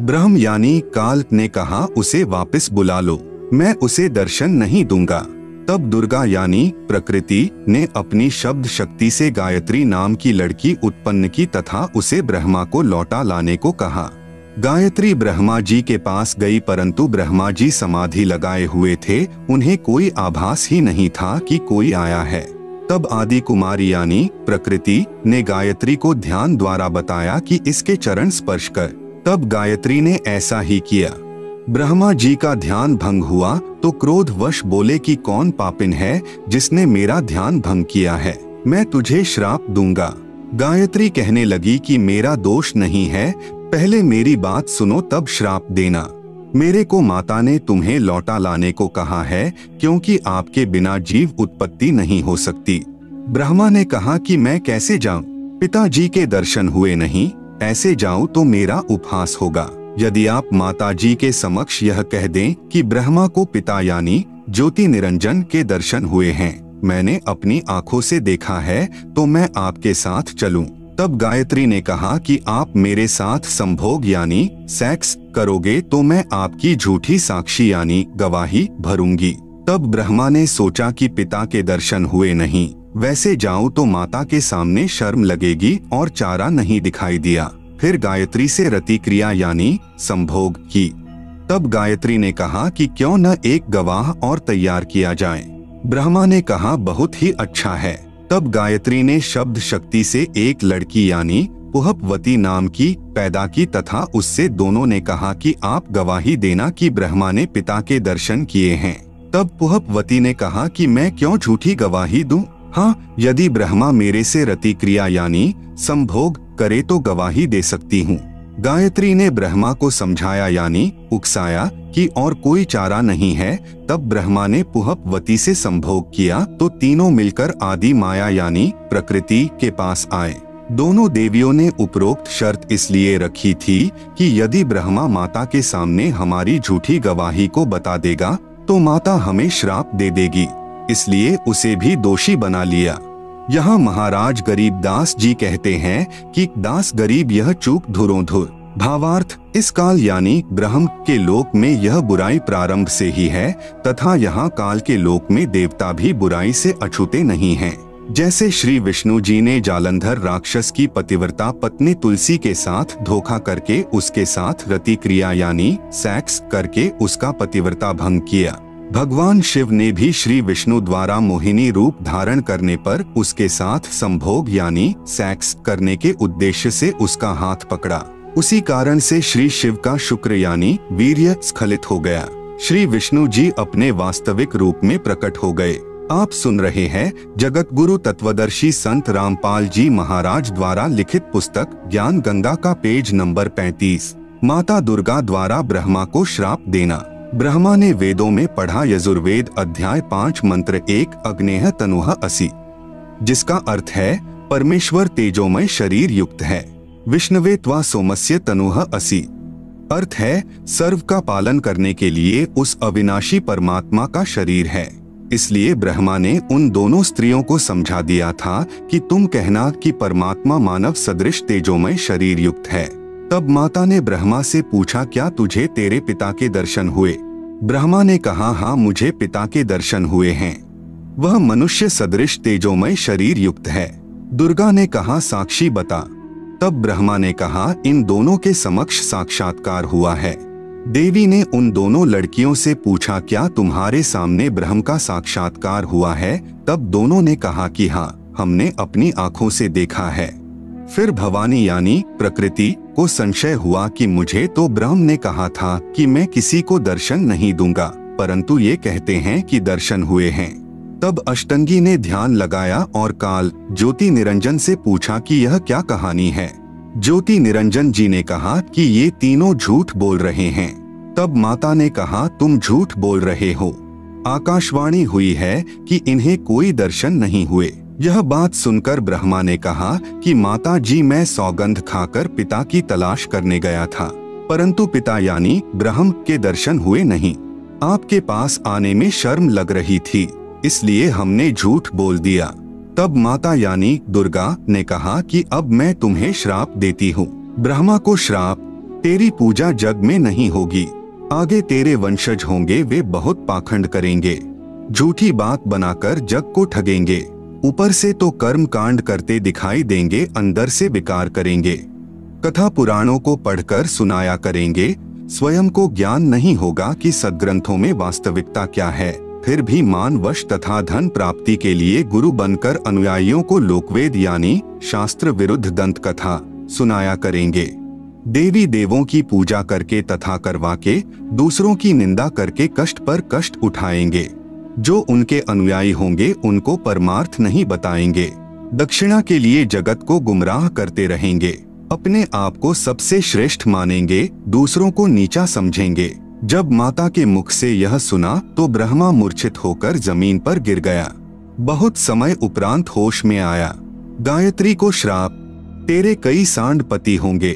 ब्रह्म यानी काल ने कहा उसे वापस बुला लो, मैं उसे दर्शन नहीं दूंगा। तब दुर्गा यानी प्रकृति ने अपनी शब्द शक्ति से गायत्री नाम की लड़की उत्पन्न की तथा उसे ब्रह्मा को लौटा लाने को कहा। गायत्री ब्रह्मा जी के पास गई परंतु ब्रह्मा जी समाधि लगाए हुए थे, उन्हें कोई आभास ही नहीं था कि कोई आया है। तब आदि कुमारी यानी प्रकृति ने गायत्री को ध्यान द्वारा बताया कि इसके चरण स्पर्श कर। तब गायत्री ने ऐसा ही किया। ब्रह्मा जी का ध्यान भंग हुआ तो क्रोधवश बोले कि कौन पापिन है जिसने मेरा ध्यान भंग किया है, मैं तुझे श्राप दूंगा। गायत्री कहने लगी कि मेरा दोष नहीं है, पहले मेरी बात सुनो तब श्राप देना। मेरे को माता ने तुम्हें लौटा लाने को कहा है क्योंकि आपके बिना जीव उत्पत्ति नहीं हो सकती। ब्रह्मा ने कहा कि मैं कैसे जाऊं, पिताजी के दर्शन हुए नहीं, ऐसे जाऊं तो मेरा उपहास होगा। यदि आप माता जी के समक्ष यह कह दें कि ब्रह्मा को पिता यानी ज्योति निरंजन के दर्शन हुए हैं, मैंने अपनी आंखों से देखा है, तो मैं आपके साथ चलूं। तब गायत्री ने कहा कि आप मेरे साथ संभोग यानी सेक्स करोगे तो मैं आपकी झूठी साक्षी यानी गवाही भरूंगी। तब ब्रह्मा ने सोचा कि पिता के दर्शन हुए नहीं, वैसे जाऊं तो माता के सामने शर्म लगेगी और चारा नहीं दिखाई दिया। फिर गायत्री से रति क्रिया यानी संभोग की। तब गायत्री ने कहा कि क्यों न एक गवाह और तैयार किया जाए। ब्रह्मा ने कहा बहुत ही अच्छा है। तब गायत्री ने शब्द शक्ति से एक लड़की यानी पुहपवती नाम की पैदा की तथा उससे दोनों ने कहा कि आप गवाही देना कि ब्रह्मा ने पिता के दर्शन किए हैं। तब पुहपवती ने कहा कि मैं क्यों झूठी गवाही दूं? हाँ, यदि ब्रह्मा मेरे से रति क्रिया यानी संभोग करे तो गवाही दे सकती हूँ। गायत्री ने ब्रह्मा को समझाया यानी उकसाया कि और कोई चारा नहीं है। तब ब्रह्मा ने पुहपवती से संभोग किया तो तीनों मिलकर आदि माया यानी प्रकृति के पास आए। दोनों देवियों ने उपरोक्त शर्त इसलिए रखी थी कि यदि ब्रह्मा माता के सामने हमारी झूठी गवाही को बता देगा तो माता हमें श्राप दे देगी, इसलिए उसे भी दोषी बना लिया। यहाँ महाराज गरीब दास जी कहते हैं कि दास गरीब यह चूक धुरों धुर। भावार्थ, इस काल यानी ब्रह्म के लोक में यह बुराई प्रारंभ से ही है तथा यहाँ काल के लोक में देवता भी बुराई से अछूते नहीं हैं। जैसे श्री विष्णु जी ने जालंधर राक्षस की पतिव्रता पत्नी तुलसी के साथ धोखा करके उसके साथ रति क्रिया यानी सेक्स करके उसका पतिव्रता भंग किया, भगवान शिव ने भी श्री विष्णु द्वारा मोहिनी रूप धारण करने पर उसके साथ संभोग यानी सेक्स करने के उद्देश्य से उसका हाथ पकड़ा। उसी कारण से श्री शिव का शुक्र यानी वीर्य स्खलित हो गया। श्री विष्णु जी अपने वास्तविक रूप में प्रकट हो गए। आप सुन रहे हैं जगत गुरु तत्वदर्शी संत रामपाल जी महाराज द्वारा लिखित पुस्तक ज्ञान गंगा का पेज नंबर 35। माता दुर्गा द्वारा ब्रह्मा को श्राप देना। ब्रह्मा ने वेदों में पढ़ा यजुर्वेद अध्याय 5 मंत्र 1 अग्नेह तनुह असि, जिसका अर्थ है परमेश्वर तेजोमय शरीर युक्त है। विष्णवे त्वा सोमस्य तनुह असि, अर्थ है सर्व का पालन करने के लिए उस अविनाशी परमात्मा का शरीर है। इसलिए ब्रह्मा ने उन दोनों स्त्रियों को समझा दिया था कि तुम कहना कि परमात्मा मानव सदृश तेजोमय शरीर युक्त है। तब माता ने ब्रह्मा से पूछा, क्या तुझे तेरे पिता के दर्शन हुए? ब्रह्मा ने कहा, हाँ मुझे पिता के दर्शन हुए हैं, वह मनुष्य सदृश तेजोमय शरीर युक्त है। दुर्गा ने कहा, साक्षी बता। तब ब्रह्मा ने कहा, इन दोनों के समक्ष साक्षात्कार हुआ है। देवी ने उन दोनों लड़कियों से पूछा, क्या तुम्हारे सामने ब्रह्म का साक्षात्कार हुआ है? तब दोनों ने कहा कि हाँ, हमने अपनी आंखों से देखा है। फिर भवानी यानी प्रकृति को संशय हुआ कि मुझे तो ब्रह्म ने कहा था कि मैं किसी को दर्शन नहीं दूंगा, परंतु ये कहते हैं कि दर्शन हुए हैं। तब अष्टंगी ने ध्यान लगाया और काल ज्योति निरंजन से पूछा कि यह क्या कहानी है। ज्योति निरंजन जी ने कहा कि ये तीनों झूठ बोल रहे हैं। तब माता ने कहा, तुम झूठ बोल रहे हो। आकाशवाणी हुई है कि इन्हें कोई दर्शन नहीं हुए। यह बात सुनकर ब्रह्मा ने कहा कि माता जी, मैं सौगंध खाकर पिता की तलाश करने गया था, परंतु पिता यानी ब्रह्म के दर्शन हुए नहीं। आपके पास आने में शर्म लग रही थी, इसलिए हमने झूठ बोल दिया। तब माता यानी दुर्गा ने कहा कि अब मैं तुम्हें श्राप देती हूँ। ब्रह्मा को श्राप, तेरी पूजा जग में नहीं होगी। आगे तेरे वंशज होंगे, वे बहुत पाखंड करेंगे, झूठी बात बनाकर जग को ठगेंगे। ऊपर से तो कर्म कांड करते दिखाई देंगे, अंदर से विकार करेंगे। कथा पुराणों को पढ़कर सुनाया करेंगे, स्वयं को ज्ञान नहीं होगा कि सद्ग्रंथों में वास्तविकता क्या है। फिर भी मान वश तथा धन प्राप्ति के लिए गुरु बनकर अनुयायियों को लोकवेद यानी शास्त्र विरुद्ध दंत कथा सुनाया करेंगे। देवी देवों की पूजा करके तथा करवा के दूसरों की निंदा करके कष्ट पर कष्ट उठाएंगे। जो उनके अनुयायी होंगे उनको परमार्थ नहीं बताएंगे, दक्षिणा के लिए जगत को गुमराह करते रहेंगे। अपने आप को सबसे श्रेष्ठ मानेंगे, दूसरों को नीचा समझेंगे। जब माता के मुख से यह सुना तो ब्रह्मा मूर्छित होकर जमीन पर गिर गया। बहुत समय उपरांत होश में आया। गायत्री को श्राप, तेरे कई सांड पति होंगे,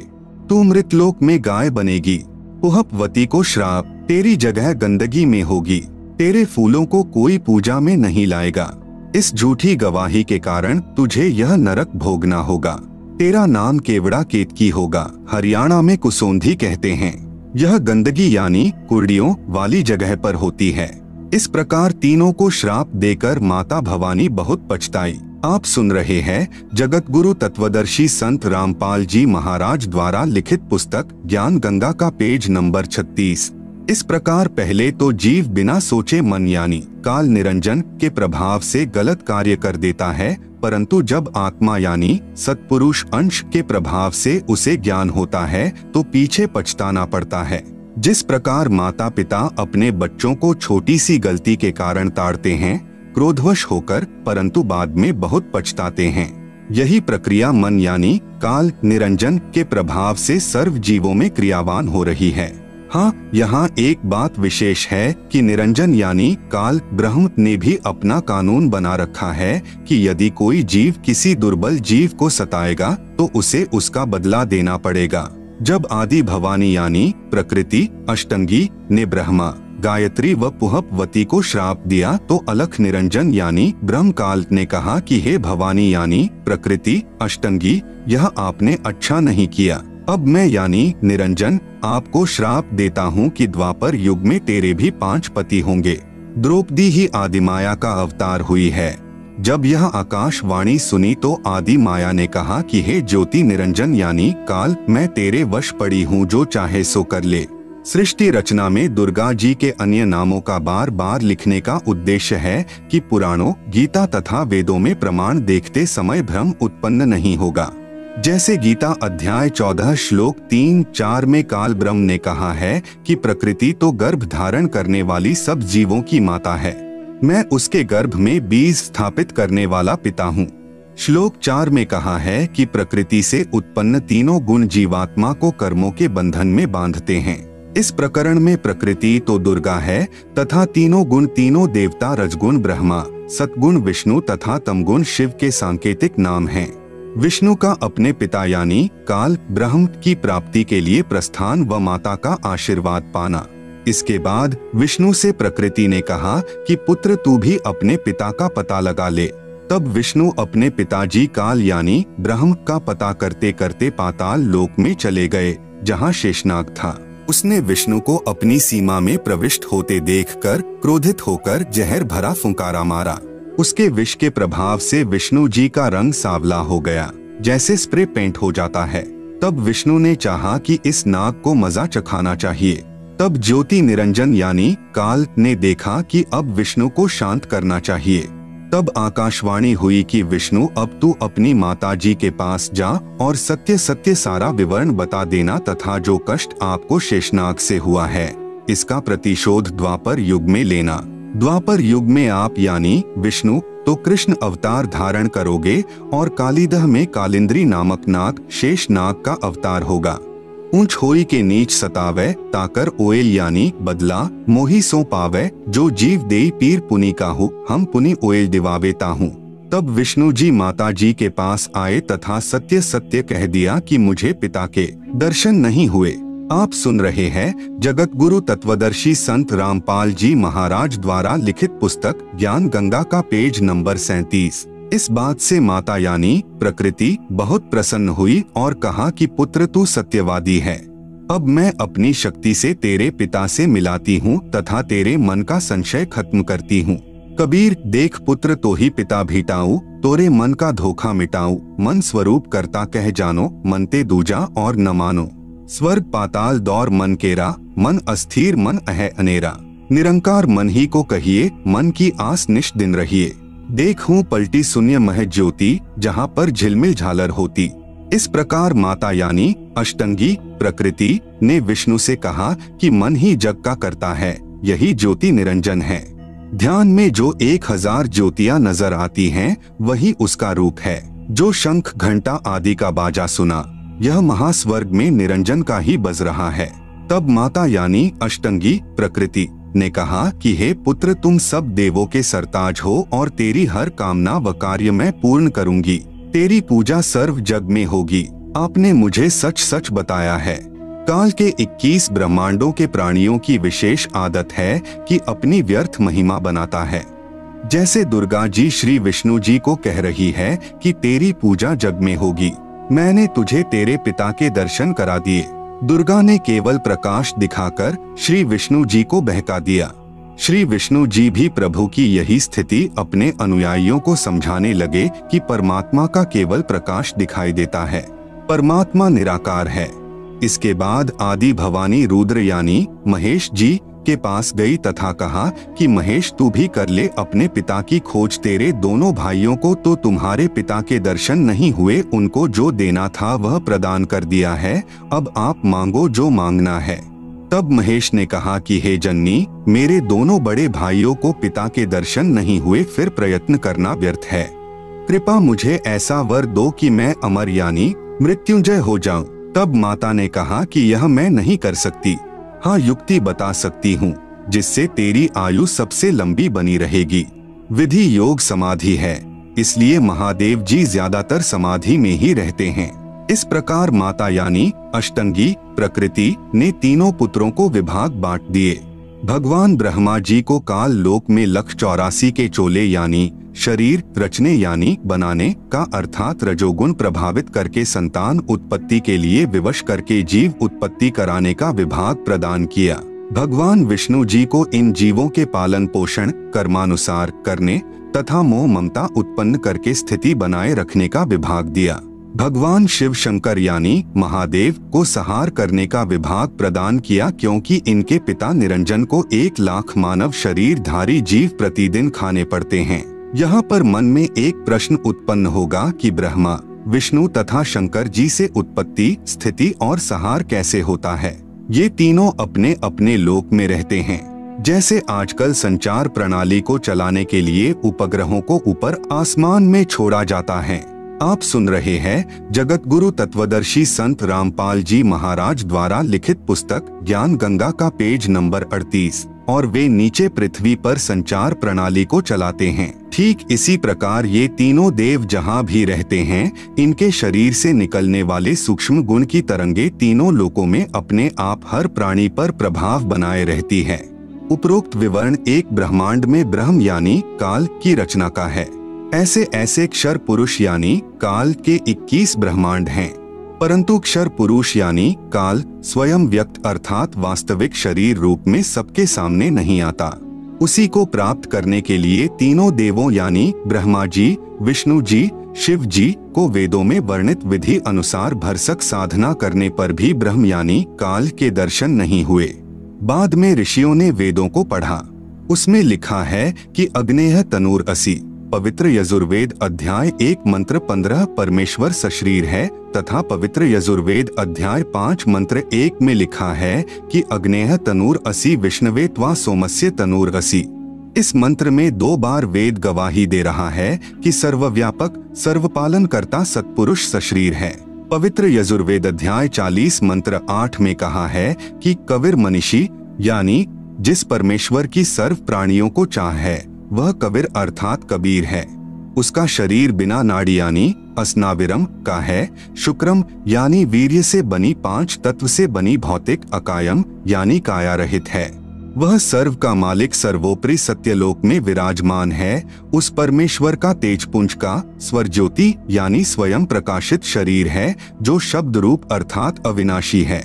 तू मृतलोक में गाय बनेगी। पुहपवती को श्राप, तेरी जगह गंदगी में होगी, तेरे फूलों को कोई पूजा में नहीं लाएगा। इस झूठी गवाही के कारण तुझे यह नरक भोगना होगा। तेरा नाम केवड़ा केतकी होगा, हरियाणा में कुसोंधी कहते हैं। यह गंदगी यानी कुर्डियों वाली जगह पर होती है। इस प्रकार तीनों को श्राप देकर माता भवानी बहुत पछताई। आप सुन रहे हैं जगत गुरु तत्वदर्शी संत रामपाल जी महाराज द्वारा लिखित पुस्तक ज्ञान गंगा का पेज नंबर 36। इस प्रकार पहले तो जीव बिना सोचे मन यानी काल निरंजन के प्रभाव से गलत कार्य कर देता है, परंतु जब आत्मा यानी सत्पुरुष अंश के प्रभाव से उसे ज्ञान होता है तो पीछे पछताना पड़ता है। जिस प्रकार माता पिता अपने बच्चों को छोटी सी गलती के कारण ताड़ते हैं क्रोधवश होकर, परंतु बाद में बहुत पछताते हैं, यही प्रक्रिया मन यानी काल निरंजन के प्रभाव से सर्व जीवों में क्रियावान हो रही है। हाँ, यहाँ एक बात विशेष है कि निरंजन यानी काल ब्रह्म ने भी अपना कानून बना रखा है कि यदि कोई जीव किसी दुर्बल जीव को सताएगा तो उसे उसका बदला देना पड़ेगा। जब आदि भवानी यानी प्रकृति अष्टंगी ने ब्रह्मा गायत्री व पुहपवती को श्राप दिया तो अलख निरंजन यानी ब्रह्मकाल ने कहा कि हे भवानी यानी प्रकृति अष्टंगी, यह आपने अच्छा नहीं किया। अब मैं यानी निरंजन आपको श्राप देता हूँ कि द्वापर युग में तेरे भी 5 पति होंगे। द्रौपदी ही आदिमाया का अवतार हुई है। जब यह आकाशवाणी सुनी तो आदि माया ने कहा कि हे ज्योति निरंजन यानी काल, मैं तेरे वश पड़ी हूँ, जो चाहे सो कर ले। सृष्टि रचना में दुर्गा जी के अन्य नामों का बार बार लिखने का उद्देश्य है कि पुराणों, गीता तथा वेदों में प्रमाण देखते समय भ्रम उत्पन्न नहीं होगा। जैसे गीता अध्याय 14 श्लोक 3-4 में काल ब्रह्म ने कहा है कि प्रकृति तो गर्भ धारण करने वाली सब जीवों की माता है, मैं उसके गर्भ में बीज स्थापित करने वाला पिता हूँ। श्लोक 4 में कहा है कि प्रकृति से उत्पन्न तीनों गुण जीवात्मा को कर्मों के बंधन में बांधते हैं। इस प्रकरण में प्रकृति तो दुर्गा है तथा तीनों गुण तीनों देवता रजगुण ब्रह्मा, सतगुण विष्णु तथा तमगुण शिव के सांकेतिक नाम हैं। विष्णु का अपने पिता यानी काल ब्रह्म की प्राप्ति के लिए प्रस्थान व माता का आशीर्वाद पाना। इसके बाद विष्णु से प्रकृति ने कहा कि पुत्र तू भी अपने पिता का पता लगा ले। तब विष्णु अपने पिताजी काल यानी ब्रह्म का पता करते करते पाताल लोक में चले गए, जहाँ शेषनाग था। उसने विष्णु को अपनी सीमा में प्रविष्ट होते देखकर क्रोधित होकर जहर भरा फुंकारा मारा। उसके विष के प्रभाव से विष्णु जी का रंग सांवला हो गया, जैसे स्प्रे पेंट हो जाता है। तब विष्णु ने चाहा कि इस नाग को मजा चखाना चाहिए। तब ज्योति निरंजन यानी काल ने देखा कि अब विष्णु को शांत करना चाहिए। तब आकाशवाणी हुई कि विष्णु अब तू अपनी माता जी के पास जा और सत्य सत्य सारा विवरण बता देना तथा जो कष्ट आपको शेषनाग से हुआ है इसका प्रतिशोध द्वापर युग में लेना। द्वापर युग में आप यानी विष्णु तो कृष्ण अवतार धारण करोगे और कालीदह में कालिंद्री नामक नाग शेष नाग का अवतार होगा। ऊंच होई के नीच सतावे ताकर ओएल यानी बदला मोही सो पावे, जो जीव देई पीर पुनि काहू हम पुनि ओएल दिवावे ताहू। तब विष्णु जी माता जी के पास आए तथा सत्य सत्य कह दिया कि मुझे पिता के दर्शन नहीं हुए। आप सुन रहे हैं जगत गुरु तत्वदर्शी संत रामपाल जी महाराज द्वारा लिखित पुस्तक ज्ञान गंगा का पेज नंबर 37। इस बात से माता यानी प्रकृति बहुत प्रसन्न हुई और कहा कि पुत्र तू सत्यवादी है। अब मैं अपनी शक्ति से तेरे पिता से मिलाती हूँ तथा तेरे मन का संशय खत्म करती हूँ। कबीर देख पुत्र तो ही पिता भीटाऊ, तोरे मन का धोखा मिटाऊ। मन स्वरूप करता कह जानो, मनते दूजा और न मानो। स्वर्ग पाताल दौर मन केरा, मन अस्थिर मन अह अनेरा। निरंकार मन ही को कहिए, मन की आस निश दिन रहिए। देखूं पलटी शून्य मह ज्योति, जहाँ पर झिलमिल झालर होती। इस प्रकार माता यानी अष्टंगी प्रकृति ने विष्णु से कहा कि मन ही जग का करता है, यही ज्योति निरंजन है। ध्यान में जो 1000 ज्योतियां नजर आती हैं, वही उसका रूप है। जो शंख घंटा आदि का बाजा सुना, यह महास्वर्ग में निरंजन का ही बज रहा है। तब माता यानी अष्टंगी प्रकृति ने कहा कि हे पुत्र, तुम सब देवों के सरताज हो और तेरी हर कामना व कार्य मैं पूर्ण करूंगी। तेरी पूजा सर्व जग में होगी। आपने मुझे सच सच बताया है। काल के 21 ब्रह्मांडों के प्राणियों की विशेष आदत है कि अपनी व्यर्थ महिमा बनाता है। जैसे दुर्गा जी श्री विष्णु जी को कह रही है कि तेरी पूजा जग में होगी, मैंने तुझे तेरे पिता के दर्शन करा दिए। दुर्गा ने केवल प्रकाश दिखाकर श्री विष्णु जी को बहका दिया। श्री विष्णु जी भी प्रभु की यही स्थिति अपने अनुयायियों को समझाने लगे कि परमात्मा का केवल प्रकाश दिखाई देता है, परमात्मा निराकार है। इसके बाद आदि भवानी रुद्र यानी महेश जी के पास गई तथा कहा कि महेश तू भी कर ले अपने पिता की खोज। तेरे दोनों भाइयों को तो तुम्हारे पिता के दर्शन नहीं हुए, उनको जो देना था वह प्रदान कर दिया है, अब आप मांगो जो मांगना है। तब महेश ने कहा कि हे जननी, मेरे दोनों बड़े भाइयों को पिता के दर्शन नहीं हुए, फिर प्रयत्न करना व्यर्थ है। कृपा मुझे ऐसा वर दो कि मैं अमर यानी मृत्युंजय हो जाऊं। तब माता ने कहा कि यह मैं नहीं कर सकती, हाँ युक्ति बता सकती हूँ जिससे तेरी आयु सबसे लंबी बनी रहेगी। विधि योग समाधि है, इसलिए महादेव जी ज्यादातर समाधि में ही रहते हैं। इस प्रकार माता यानी अष्टंगी प्रकृति ने तीनों पुत्रों को विभाग बांट दिए। भगवान ब्रह्मा जी को काल लोक में 184 के चोले यानी शरीर रचने यानी बनाने का अर्थात रजोगुण प्रभावित करके संतान उत्पत्ति के लिए विवश करके जीव उत्पत्ति कराने का विभाग प्रदान किया। भगवान विष्णु जी को इन जीवों के पालन पोषण कर्मानुसार करने तथा मोह ममता उत्पन्न करके स्थिति बनाए रखने का विभाग दिया। भगवान शिव शंकर यानी महादेव को संहार करने का विभाग प्रदान किया, क्योंकि इनके पिता निरंजन को 1 लाख मानव शरीरधारी जीव प्रतिदिन खाने पड़ते हैं। यहाँ पर मन में एक प्रश्न उत्पन्न होगा कि ब्रह्मा विष्णु तथा शंकर जी से उत्पत्ति स्थिति और संहार कैसे होता है। ये तीनों अपने अपने लोक में रहते हैं। जैसे आजकल संचार प्रणाली को चलाने के लिए उपग्रहों को ऊपर आसमान में छोड़ा जाता है। आप सुन रहे हैं जगत गुरु तत्वदर्शी संत रामपाल जी महाराज द्वारा लिखित पुस्तक ज्ञान गंगा का पेज नंबर 38 और वे नीचे पृथ्वी पर संचार प्रणाली को चलाते हैं। ठीक इसी प्रकार ये तीनों देव जहाँ भी रहते हैं, इनके शरीर से निकलने वाले सूक्ष्म गुण की तरंगे तीनों लोकों में अपने आप हर प्राणी पर प्रभाव बनाए रहती है। उपरोक्त विवरण एक ब्रह्मांड में ब्रह्म यानी काल की रचना का है। ऐसे ऐसे क्षर पुरुष यानी काल के 21 ब्रह्मांड हैं, परंतु क्षर पुरुष यानी काल स्वयं व्यक्त अर्थात वास्तविक शरीर रूप में सबके सामने नहीं आता। उसी को प्राप्त करने के लिए तीनों देवों यानी ब्रह्मा जी, विष्णु जी, शिव जी को वेदों में वर्णित विधि अनुसार भरसक साधना करने पर भी ब्रह्म यानी काल के दर्शन नहीं हुए। बाद में ऋषियों ने वेदों को पढ़ा, उसमें लिखा है कि अग्नेय तनूर असि पवित्र यजुर्वेद अध्याय 1 मंत्र 15 परमेश्वर सशरीर है तथा पवित्र यजुर्वेद अध्याय 5 मंत्र 1 में लिखा है कि अग्नेय तनूर असि विष्णवे त्वा सोमस्य तनूर असि। इस मंत्र में 2 बार वेद गवाही दे रहा है कि सर्वव्यापक सर्वपालन करता सत्पुरुष सशरीर है। पवित्र यजुर्वेद अध्याय 40 मंत्र 8 में कहा है कि कबीर मनीषी यानी जिस परमेश्वर की सर्व प्राणियों को चाह है वह कबीर अर्थात कबीर है। उसका शरीर बिना नाड़ी यानी अस्नाविरम का है। शुक्रम यानी वीर्य से बनी 5 तत्व से बनी भौतिक अकायम यानी काया रहित है। वह सर्व का मालिक सर्वोपरि सत्यलोक में विराजमान है। उस परमेश्वर का तेजपुंज का स्वर ज्योति यानी स्वयं प्रकाशित शरीर है जो शब्द रूप अर्थात अविनाशी है।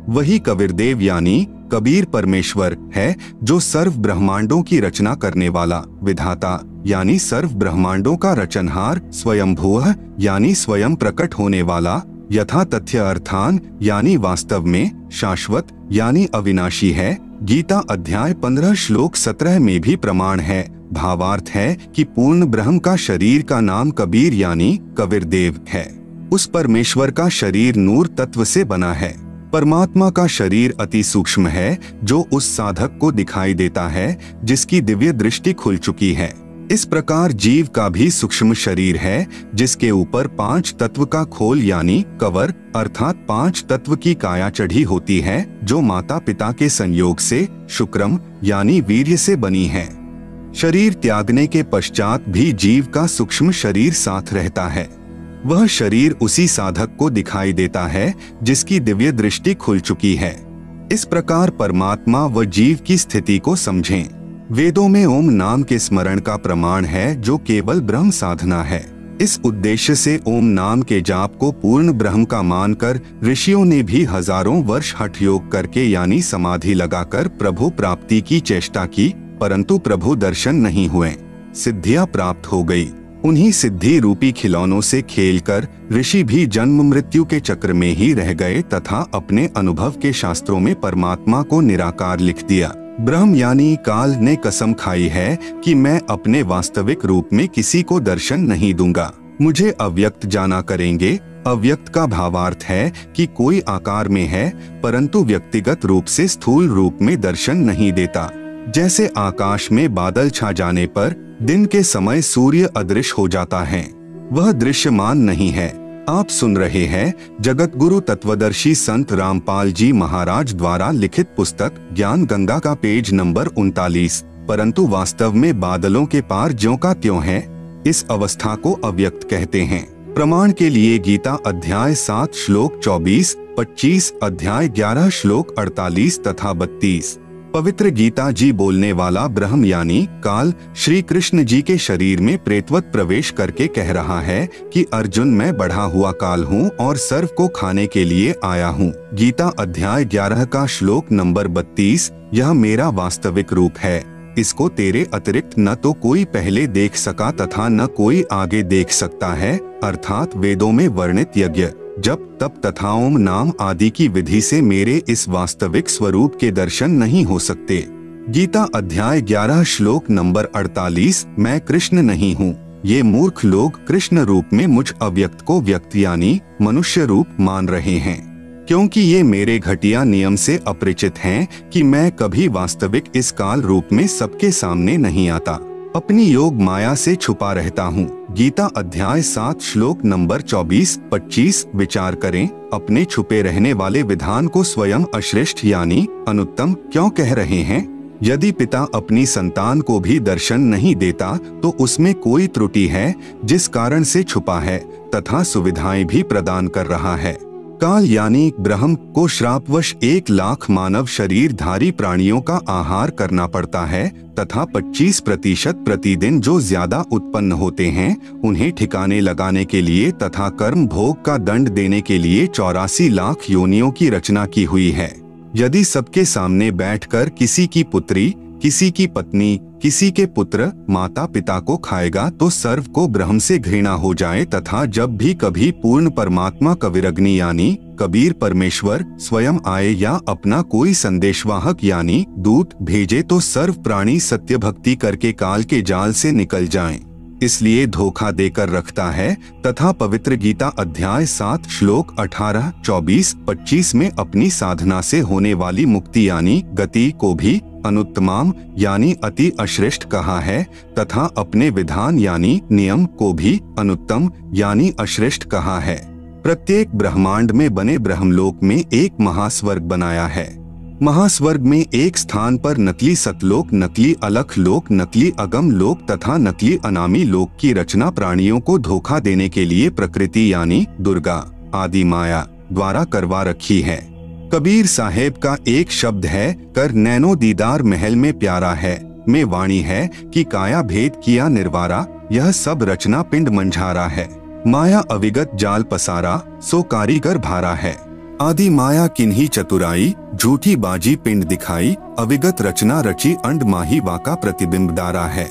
वही कबीर देव यानी कबीर परमेश्वर है जो सर्व ब्रह्मांडों की रचना करने वाला विधाता यानी सर्व ब्रह्मांडों का रचनहार, स्वयंभूः यानी स्वयं प्रकट होने वाला, यथा तथ्य अर्थान यानी वास्तव में, शाश्वत यानी अविनाशी है। गीता अध्याय 15 श्लोक 17 में भी प्रमाण है। भावार्थ है कि पूर्ण ब्रह्म का शरीर का नाम कबीर यानी कबीर देव है। उस परमेश्वर का शरीर नूर तत्व से बना है। परमात्मा का शरीर अति सूक्ष्म है जो उस साधक को दिखाई देता है जिसकी दिव्य दृष्टि खुल चुकी है। इस प्रकार जीव का भी सूक्ष्म शरीर है जिसके ऊपर 5 तत्व का खोल यानी कवर अर्थात 5 तत्व की काया चढ़ी होती है जो माता पिता के संयोग से शुक्रम यानी वीर्य से बनी है। शरीर त्यागने के पश्चात भी जीव का सूक्ष्म शरीर साथ रहता है। वह शरीर उसी साधक को दिखाई देता है जिसकी दिव्य दृष्टि खुल चुकी है। इस प्रकार परमात्मा व जीव की स्थिति को समझें। वेदों में ओम नाम के स्मरण का प्रमाण है जो केवल ब्रह्म साधना है। इस उद्देश्य से ओम नाम के जाप को पूर्ण ब्रह्म का मानकर ऋषियों ने भी हजारों वर्ष हठ योग करके यानी समाधि लगाकर प्रभु प्राप्ति की चेष्टा की, परंतु प्रभु दर्शन नहीं हुए। सिद्धियां प्राप्त हो गई। उन्हीं सिद्धि रूपी खिलौनों से खेलकर ऋषि भी जन्म मृत्यु के चक्र में ही रह गए तथा अपने अनुभव के शास्त्रों में परमात्मा को निराकार लिख दिया। ब्रह्म यानी काल ने कसम खाई है कि मैं अपने वास्तविक रूप में किसी को दर्शन नहीं दूंगा, मुझे अव्यक्त जाना करेंगे। अव्यक्त का भावार्थ है कि कोई आकार में है परंतु व्यक्तिगत रूप से स्थूल रूप में दर्शन नहीं देता। जैसे आकाश में बादल छा जाने पर दिन के समय सूर्य अदृश्य हो जाता है, वह दृश्यमान नहीं है। आप सुन रहे हैं जगत गुरु तत्वदर्शी संत रामपाल जी महाराज द्वारा लिखित पुस्तक ज्ञान गंगा का पेज नंबर 39। परंतु वास्तव में बादलों के पार ज्यों का त्यों है। इस अवस्था को अव्यक्त कहते हैं। प्रमाण के लिए गीता अध्याय 7 श्लोक 24, 25, अध्याय 11 श्लोक 48 तथा 32। पवित्र गीता जी बोलने वाला ब्रह्म यानी काल श्री कृष्ण जी के शरीर में प्रेतवत प्रवेश करके कह रहा है कि अर्जुन, मैं बढ़ा हुआ काल हूँ और सर्व को खाने के लिए आया हूँ। गीता अध्याय 11 का श्लोक नंबर 32, यह मेरा वास्तविक रूप है, इसको तेरे अतिरिक्त न तो कोई पहले देख सका तथा न कोई आगे देख सकता है। अर्थात वेदों में वर्णित यज्ञ, जप, तप तथा ओम नाम आदि की विधि से मेरे इस वास्तविक स्वरूप के दर्शन नहीं हो सकते। गीता अध्याय 11 श्लोक नंबर 48, मैं कृष्ण नहीं हूँ। ये मूर्ख लोग कृष्ण रूप में मुझ अव्यक्त को व्यक्त यानी मनुष्य रूप मान रहे हैं, क्योंकि ये मेरे घटिया नियम से अपरिचित हैं कि मैं कभी वास्तविक इस काल रूप में सबके सामने नहीं आता, अपनी योग माया से छुपा रहता हूँ। गीता अध्याय 7 श्लोक नंबर 24-25, विचार करें, अपने छुपे रहने वाले विधान को स्वयं अश्रेष्ठ यानी अनुत्तम क्यों कह रहे हैं? यदि पिता अपनी संतान को भी दर्शन नहीं देता तो उसमें कोई त्रुटि है जिस कारण से छुपा है तथा सुविधाएं भी प्रदान कर रहा है। काल यानी ब्रह्म को श्रापवश 1 लाख मानव शरीरधारी प्राणियों का आहार करना पड़ता है तथा 25% प्रतिदिन जो ज्यादा उत्पन्न होते हैं उन्हें ठिकाने लगाने के लिए तथा कर्म भोग का दंड देने के लिए 84 लाख योनियों की रचना की हुई है। यदि सबके सामने बैठकर किसी की पुत्री, किसी की पत्नी, किसी के पुत्र माता पिता को खाएगा तो सर्व को ब्रह्म से घृणा हो जाए तथा जब भी कभी पूर्ण परमात्मा कविरग्नि यानी कबीर परमेश्वर स्वयं आए या अपना कोई संदेशवाहक यानी दूत भेजे तो सर्व प्राणी सत्य भक्ति करके काल के जाल से निकल जाएं। इसलिए धोखा देकर रखता है तथा पवित्र गीता अध्याय 7 श्लोक 18, 24, 25 में अपनी साधना से होने वाली मुक्ति यानी गति को भी अनुत्तमाम यानी अति अश्रेष्ठ कहा है तथा अपने विधान यानी नियम को भी अनुत्तम यानी अश्रेष्ठ कहा है। प्रत्येक ब्रह्मांड में बने ब्रह्मलोक में एक महास्वर्ग बनाया है। महास्वर्ग में एक स्थान पर नकली सतलोक, नकली अलख लोक, नकली अगम लोक तथा नकली अनामी लोक की रचना प्राणियों को धोखा देने के लिए प्रकृति यानी दुर्गा आदि माया द्वारा करवा रखी है। कबीर साहेब का एक शब्द है, कर नैनो दीदार महल में प्यारा है, में वाणी है कि काया भेद किया निर्वारा, यह सब रचना पिंड मंझारा है। माया अविगत जाल पसारा, सो कारीगर भारा है। आदि माया किन्ही चतुराई, झूठी बाजी पिंड दिखाई, अविगत रचना रची अंड माही वाका प्रतिबिंब दारा है।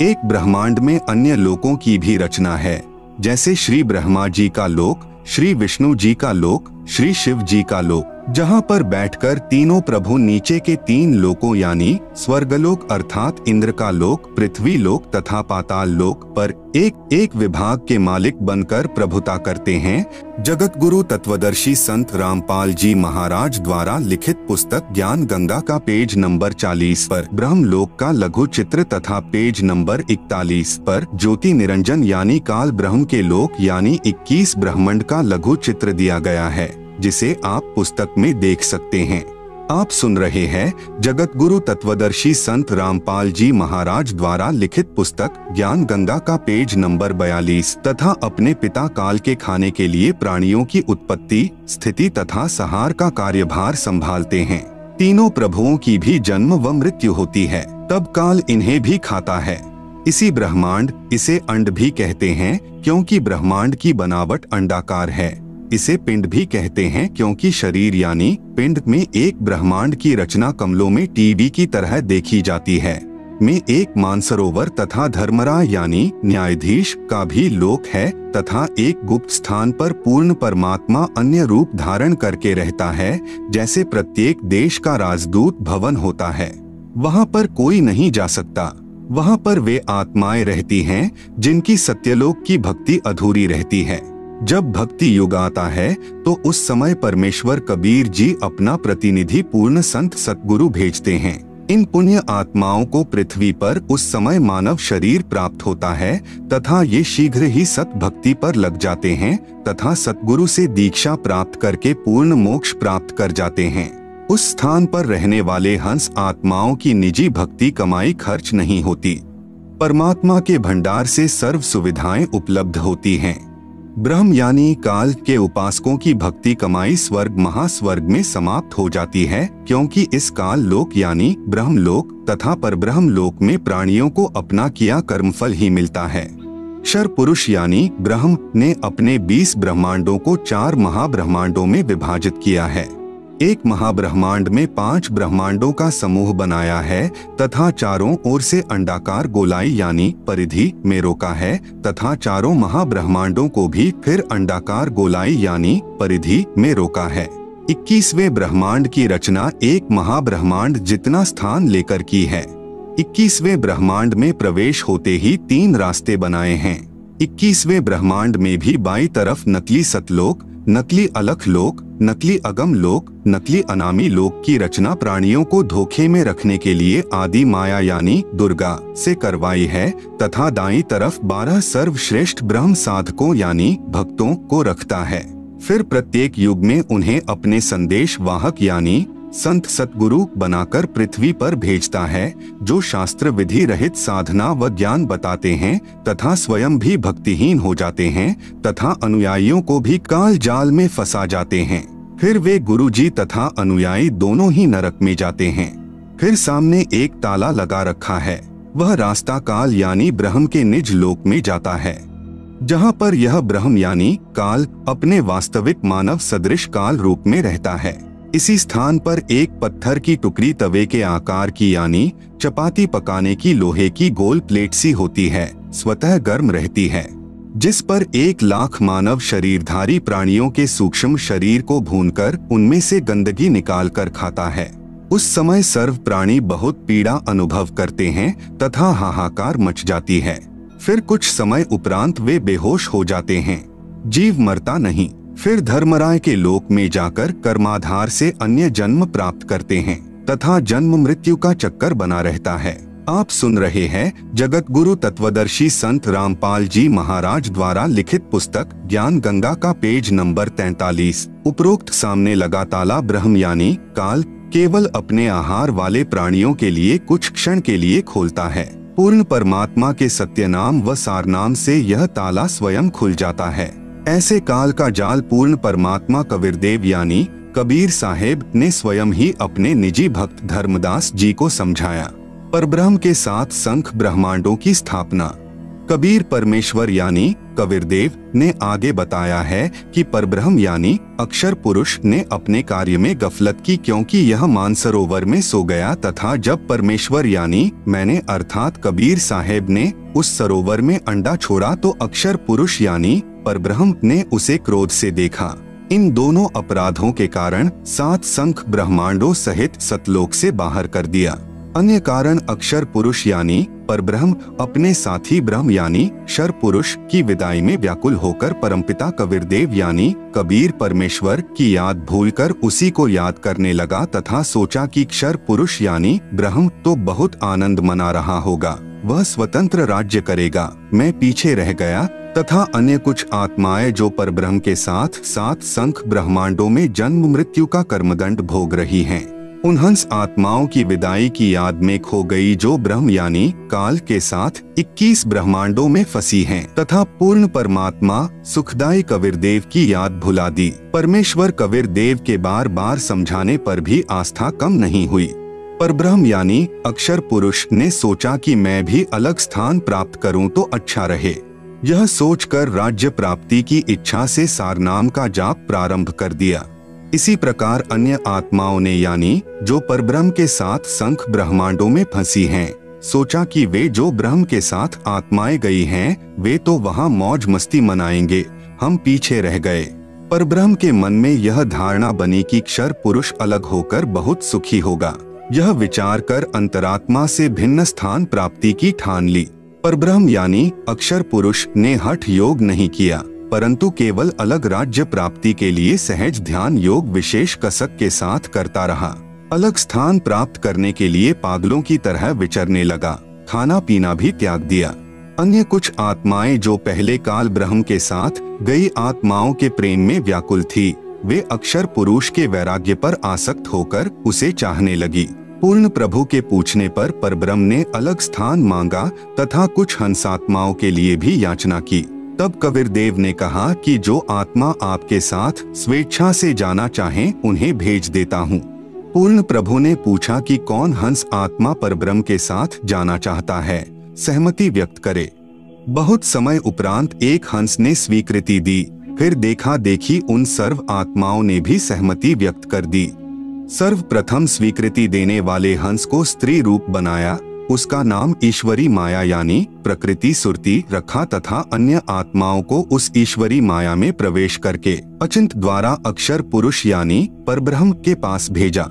एक ब्रह्मांड में अन्य लोकों की भी रचना है, जैसे श्री ब्रह्मा जी का लोक, श्री विष्णु जी का लोक, श्री शिव जी का लोक, जहाँ पर बैठकर तीनों प्रभु नीचे के 3 लोकों यानी स्वर्गलोक अर्थात इंद्र का लोक, पृथ्वी लोक तथा पाताल लोक पर एक विभाग के मालिक बनकर प्रभुता करते हैं। जगत गुरु तत्वदर्शी संत रामपाल जी महाराज द्वारा लिखित पुस्तक ज्ञान गंगा का पेज नंबर 40 पर ब्रह्म लोक का लघु चित्र तथा पेज नंबर 41 पर ज्योति निरंजन यानी काल ब्रह्म के लोक यानी 21 ब्रह्मांड का लघु चित्र दिया गया है, जिसे आप पुस्तक में देख सकते हैं। आप सुन रहे हैं जगत गुरु तत्वदर्शी संत रामपाल जी महाराज द्वारा लिखित पुस्तक ज्ञान गंगा का पेज नंबर 42 तथा अपने पिता काल के खाने के लिए प्राणियों की उत्पत्ति, स्थिति तथा संहार का कार्यभार संभालते हैं। तीनों प्रभुओं की भी जन्म व मृत्यु होती है, तब काल इन्हें भी खाता है। इसी ब्रह्मांड, इसे अंड भी कहते हैं क्योंकि ब्रह्मांड की बनावट अंडाकार है। इसे पिंड भी कहते हैं क्योंकि शरीर यानी पिंड में एक ब्रह्मांड की रचना कमलों में टीवी की तरह देखी जाती है। में एक मानसरोवर तथा धर्मराय यानी न्यायाधीश का भी लोक है तथा एक गुप्त स्थान पर पूर्ण परमात्मा अन्य रूप धारण करके रहता है, जैसे प्रत्येक देश का राजदूत भवन होता है। वहाँ पर कोई नहीं जा सकता। वहाँ पर वे आत्माएं रहती हैं जिनकी सत्यलोक की भक्ति अधूरी रहती है। जब भक्ति युग आता है तो उस समय परमेश्वर कबीर जी अपना प्रतिनिधि पूर्ण संत सतगुरु भेजते हैं। इन पुण्य आत्माओं को पृथ्वी पर उस समय मानव शरीर प्राप्त होता है तथा ये शीघ्र ही सत भक्ति पर लग जाते हैं तथा सतगुरु से दीक्षा प्राप्त करके पूर्ण मोक्ष प्राप्त कर जाते हैं। उस स्थान पर रहने वाले हंस आत्माओं की निजी भक्ति कमाई खर्च नहीं होती। परमात्मा के भंडार से सर्व सुविधाएं उपलब्ध होती हैं। ब्रह्म यानी काल के उपासकों की भक्ति कमाई स्वर्ग महास्वर्ग में समाप्त हो जाती है, क्योंकि इस काल लोक यानी ब्रह्म लोक तथा परब्रह्म लोक में प्राणियों को अपना किया कर्मफल ही मिलता है। क्षर पुरुष यानी ब्रह्म ने अपने 20 ब्रह्मांडों को 4 महाब्रह्मांडों में विभाजित किया है। एक महाब्रह्मांड में 5 ब्रह्मांडों का समूह बनाया है तथा चारों ओर से अंडाकार गोलाई यानी परिधि में रोका है तथा चारों महाब्रह्मांडों को भी फिर अंडाकार गोलाई यानी परिधि में रोका है। 21वें ब्रह्मांड की रचना एक महाब्रह्मांड जितना स्थान लेकर की है। 21वें ब्रह्मांड में प्रवेश होते ही 3 रास्ते बनाए हैं। 21वें ब्रह्मांड में भी बाईं तरफ नकली सतलोक, नकली अलख लोक, नकली अगम लोक, नकली अनामी लोक की रचना प्राणियों को धोखे में रखने के लिए आदि माया यानी दुर्गा से करवाई है तथा दाईं तरफ 12 सर्वश्रेष्ठ ब्रह्म साधकों यानी भक्तों को रखता है। फिर प्रत्येक युग में उन्हें अपने संदेश वाहक यानी संत सतगुरु बनाकर पृथ्वी पर भेजता है, जो शास्त्र विधि रहित साधना व ज्ञान बताते हैं तथा स्वयं भी भक्तिहीन हो जाते हैं तथा अनुयायियों को भी काल जाल में फंसा जाते हैं। फिर वे गुरुजी तथा अनुयायी दोनों ही नरक में जाते हैं। फिर सामने एक ताला लगा रखा है, वह रास्ता काल यानी ब्रह्म के निज लोक में जाता है, जहाँ पर यह ब्रह्म यानी काल अपने वास्तविक मानव सदृश काल रूप में रहता है। इसी स्थान पर एक पत्थर की टुकड़ी तवे के आकार की यानी चपाती पकाने की लोहे की गोल प्लेट सी होती है, स्वतः गर्म रहती है, जिस पर 1 लाख मानव शरीरधारी प्राणियों के सूक्ष्म शरीर को भूनकर उनमें से गंदगी निकालकर खाता है। उस समय सर्व प्राणी बहुत पीड़ा अनुभव करते हैं तथा हाहाकार मच जाती है। फिर कुछ समय उपरांत वे बेहोश हो जाते हैं। जीव मरता नहीं। फिर धर्मराय के लोक में जाकर कर्माधार से अन्य जन्म प्राप्त करते हैं तथा जन्म मृत्यु का चक्कर बना रहता है। आप सुन रहे हैं जगत गुरु तत्वदर्शी संत रामपाल जी महाराज द्वारा लिखित पुस्तक ज्ञान गंगा का पेज नंबर 43। उपरोक्त सामने लगा ताला ब्रह्म यानी काल केवल अपने आहार वाले प्राणियों के लिए कुछ क्षण के लिए खोलता है। पूर्ण परमात्मा के सत्य नाम व सार नाम से यह ताला स्वयं खुल जाता है। ऐसे काल का जाल पूर्ण परमात्मा कबीरदेव यानी कबीर साहेब ने स्वयं ही अपने निजी भक्त धर्मदास जी को समझाया। परब्रह्म के 7 संख ब्रह्मांडों की स्थापना कबीर परमेश्वर यानी कबीरदेव ने आगे बताया है कि परब्रह्म यानी अक्षर पुरुष ने अपने कार्य में गफलत की, क्योंकि यह मानसरोवर में सो गया तथा जब परमेश्वर यानी मैंने अर्थात कबीर साहेब ने उस सरोवर में अंडा छोड़ा तो अक्षर पुरुष यानी परब्रह्म ने उसे क्रोध से देखा। इन दोनों अपराधों के कारण 7 संख ब्रह्मांडों सहित सतलोक से बाहर कर दिया। अन्य कारण अक्षर पुरुष यानी परब्रह्म अपने साथी ब्रह्म यानी क्षर पुरुष की विदाई में व्याकुल होकर परमपिता कबीरदेव यानी कबीर परमेश्वर की याद भूलकर उसी को याद करने लगा तथा सोचा कि क्षर पुरुष यानी ब्रह्म तो बहुत आनंद मना रहा होगा, वह स्वतंत्र राज्य करेगा, मैं पीछे रह गया। तथा अन्य कुछ आत्माएं जो परब्रह्म के साथ 7 संख ब्रह्मांडों में जन्म मृत्यु का कर्मदंड भोग रही हैं, उन हंस आत्माओं की विदाई की याद में खो गई जो ब्रह्म यानी काल के साथ 21 ब्रह्मांडों में फंसी हैं तथा पूर्ण परमात्मा सुखदाई कबीरदेव की याद भुला दी। परमेश्वर कबीरदेव के बार बार समझाने पर भी आस्था कम नहीं हुई। परब्रह्म यानी अक्षर पुरुष ने सोचा कि मैं भी अलग स्थान प्राप्त करूं तो अच्छा रहे। यह सोचकर राज्य प्राप्ति की इच्छा से सारनाम का जाप प्रारंभ कर दिया। इसी प्रकार अन्य आत्माओं ने यानी जो परब्रह्म के साथ संख ब्रह्मांडों में फंसी हैं, सोचा कि वे जो ब्रह्म के साथ आत्माएं गई हैं, वे तो वहां मौज मस्ती मनाएंगे, हम पीछे रह गए। परब्रह्म के मन में यह धारणा बनी कि क्षर पुरुष अलग होकर बहुत सुखी होगा। यह विचार कर अंतरात्मा से भिन्न स्थान प्राप्ति की ठान ली। परब्रह्म यानी अक्षर पुरुष ने हठ योग नहीं किया, परंतु केवल अलग राज्य प्राप्ति के लिए सहज ध्यान योग विशेष कसक के साथ करता रहा। अलग स्थान प्राप्त करने के लिए पागलों की तरह विचरने लगा, खाना पीना भी त्याग दिया। अन्य कुछ आत्माएं जो पहले काल ब्रह्म के साथ गई आत्माओं के प्रेम में व्याकुल थी, वे अक्षर पुरुष के वैराग्य पर आसक्त होकर उसे चाहने लगी। पूर्ण प्रभु के पूछने पर परब्रह्म ने अलग स्थान मांगा तथा कुछ हंसात्माओं के लिए भी याचना की। तब कबीर देव ने कहा कि जो आत्मा आपके साथ स्वेच्छा से जाना चाहें उन्हें भेज देता हूँ। पूर्ण प्रभु ने पूछा कि कौन हंस आत्मा परब्रह्म के साथ जाना चाहता है, सहमति व्यक्त करे। बहुत समय उपरांत एक हंस ने स्वीकृति दी। फिर देखा देखी उन सर्व आत्माओं ने भी सहमति व्यक्त कर दी। सर्वप्रथम स्वीकृति देने वाले हंस को स्त्री रूप बनाया, उसका नाम ईश्वरी माया यानी प्रकृति सुरति रखा तथा अन्य आत्माओं को उस ईश्वरी माया में प्रवेश करके अचिंत द्वारा अक्षर पुरुष यानी परब्रह्म के पास भेजा।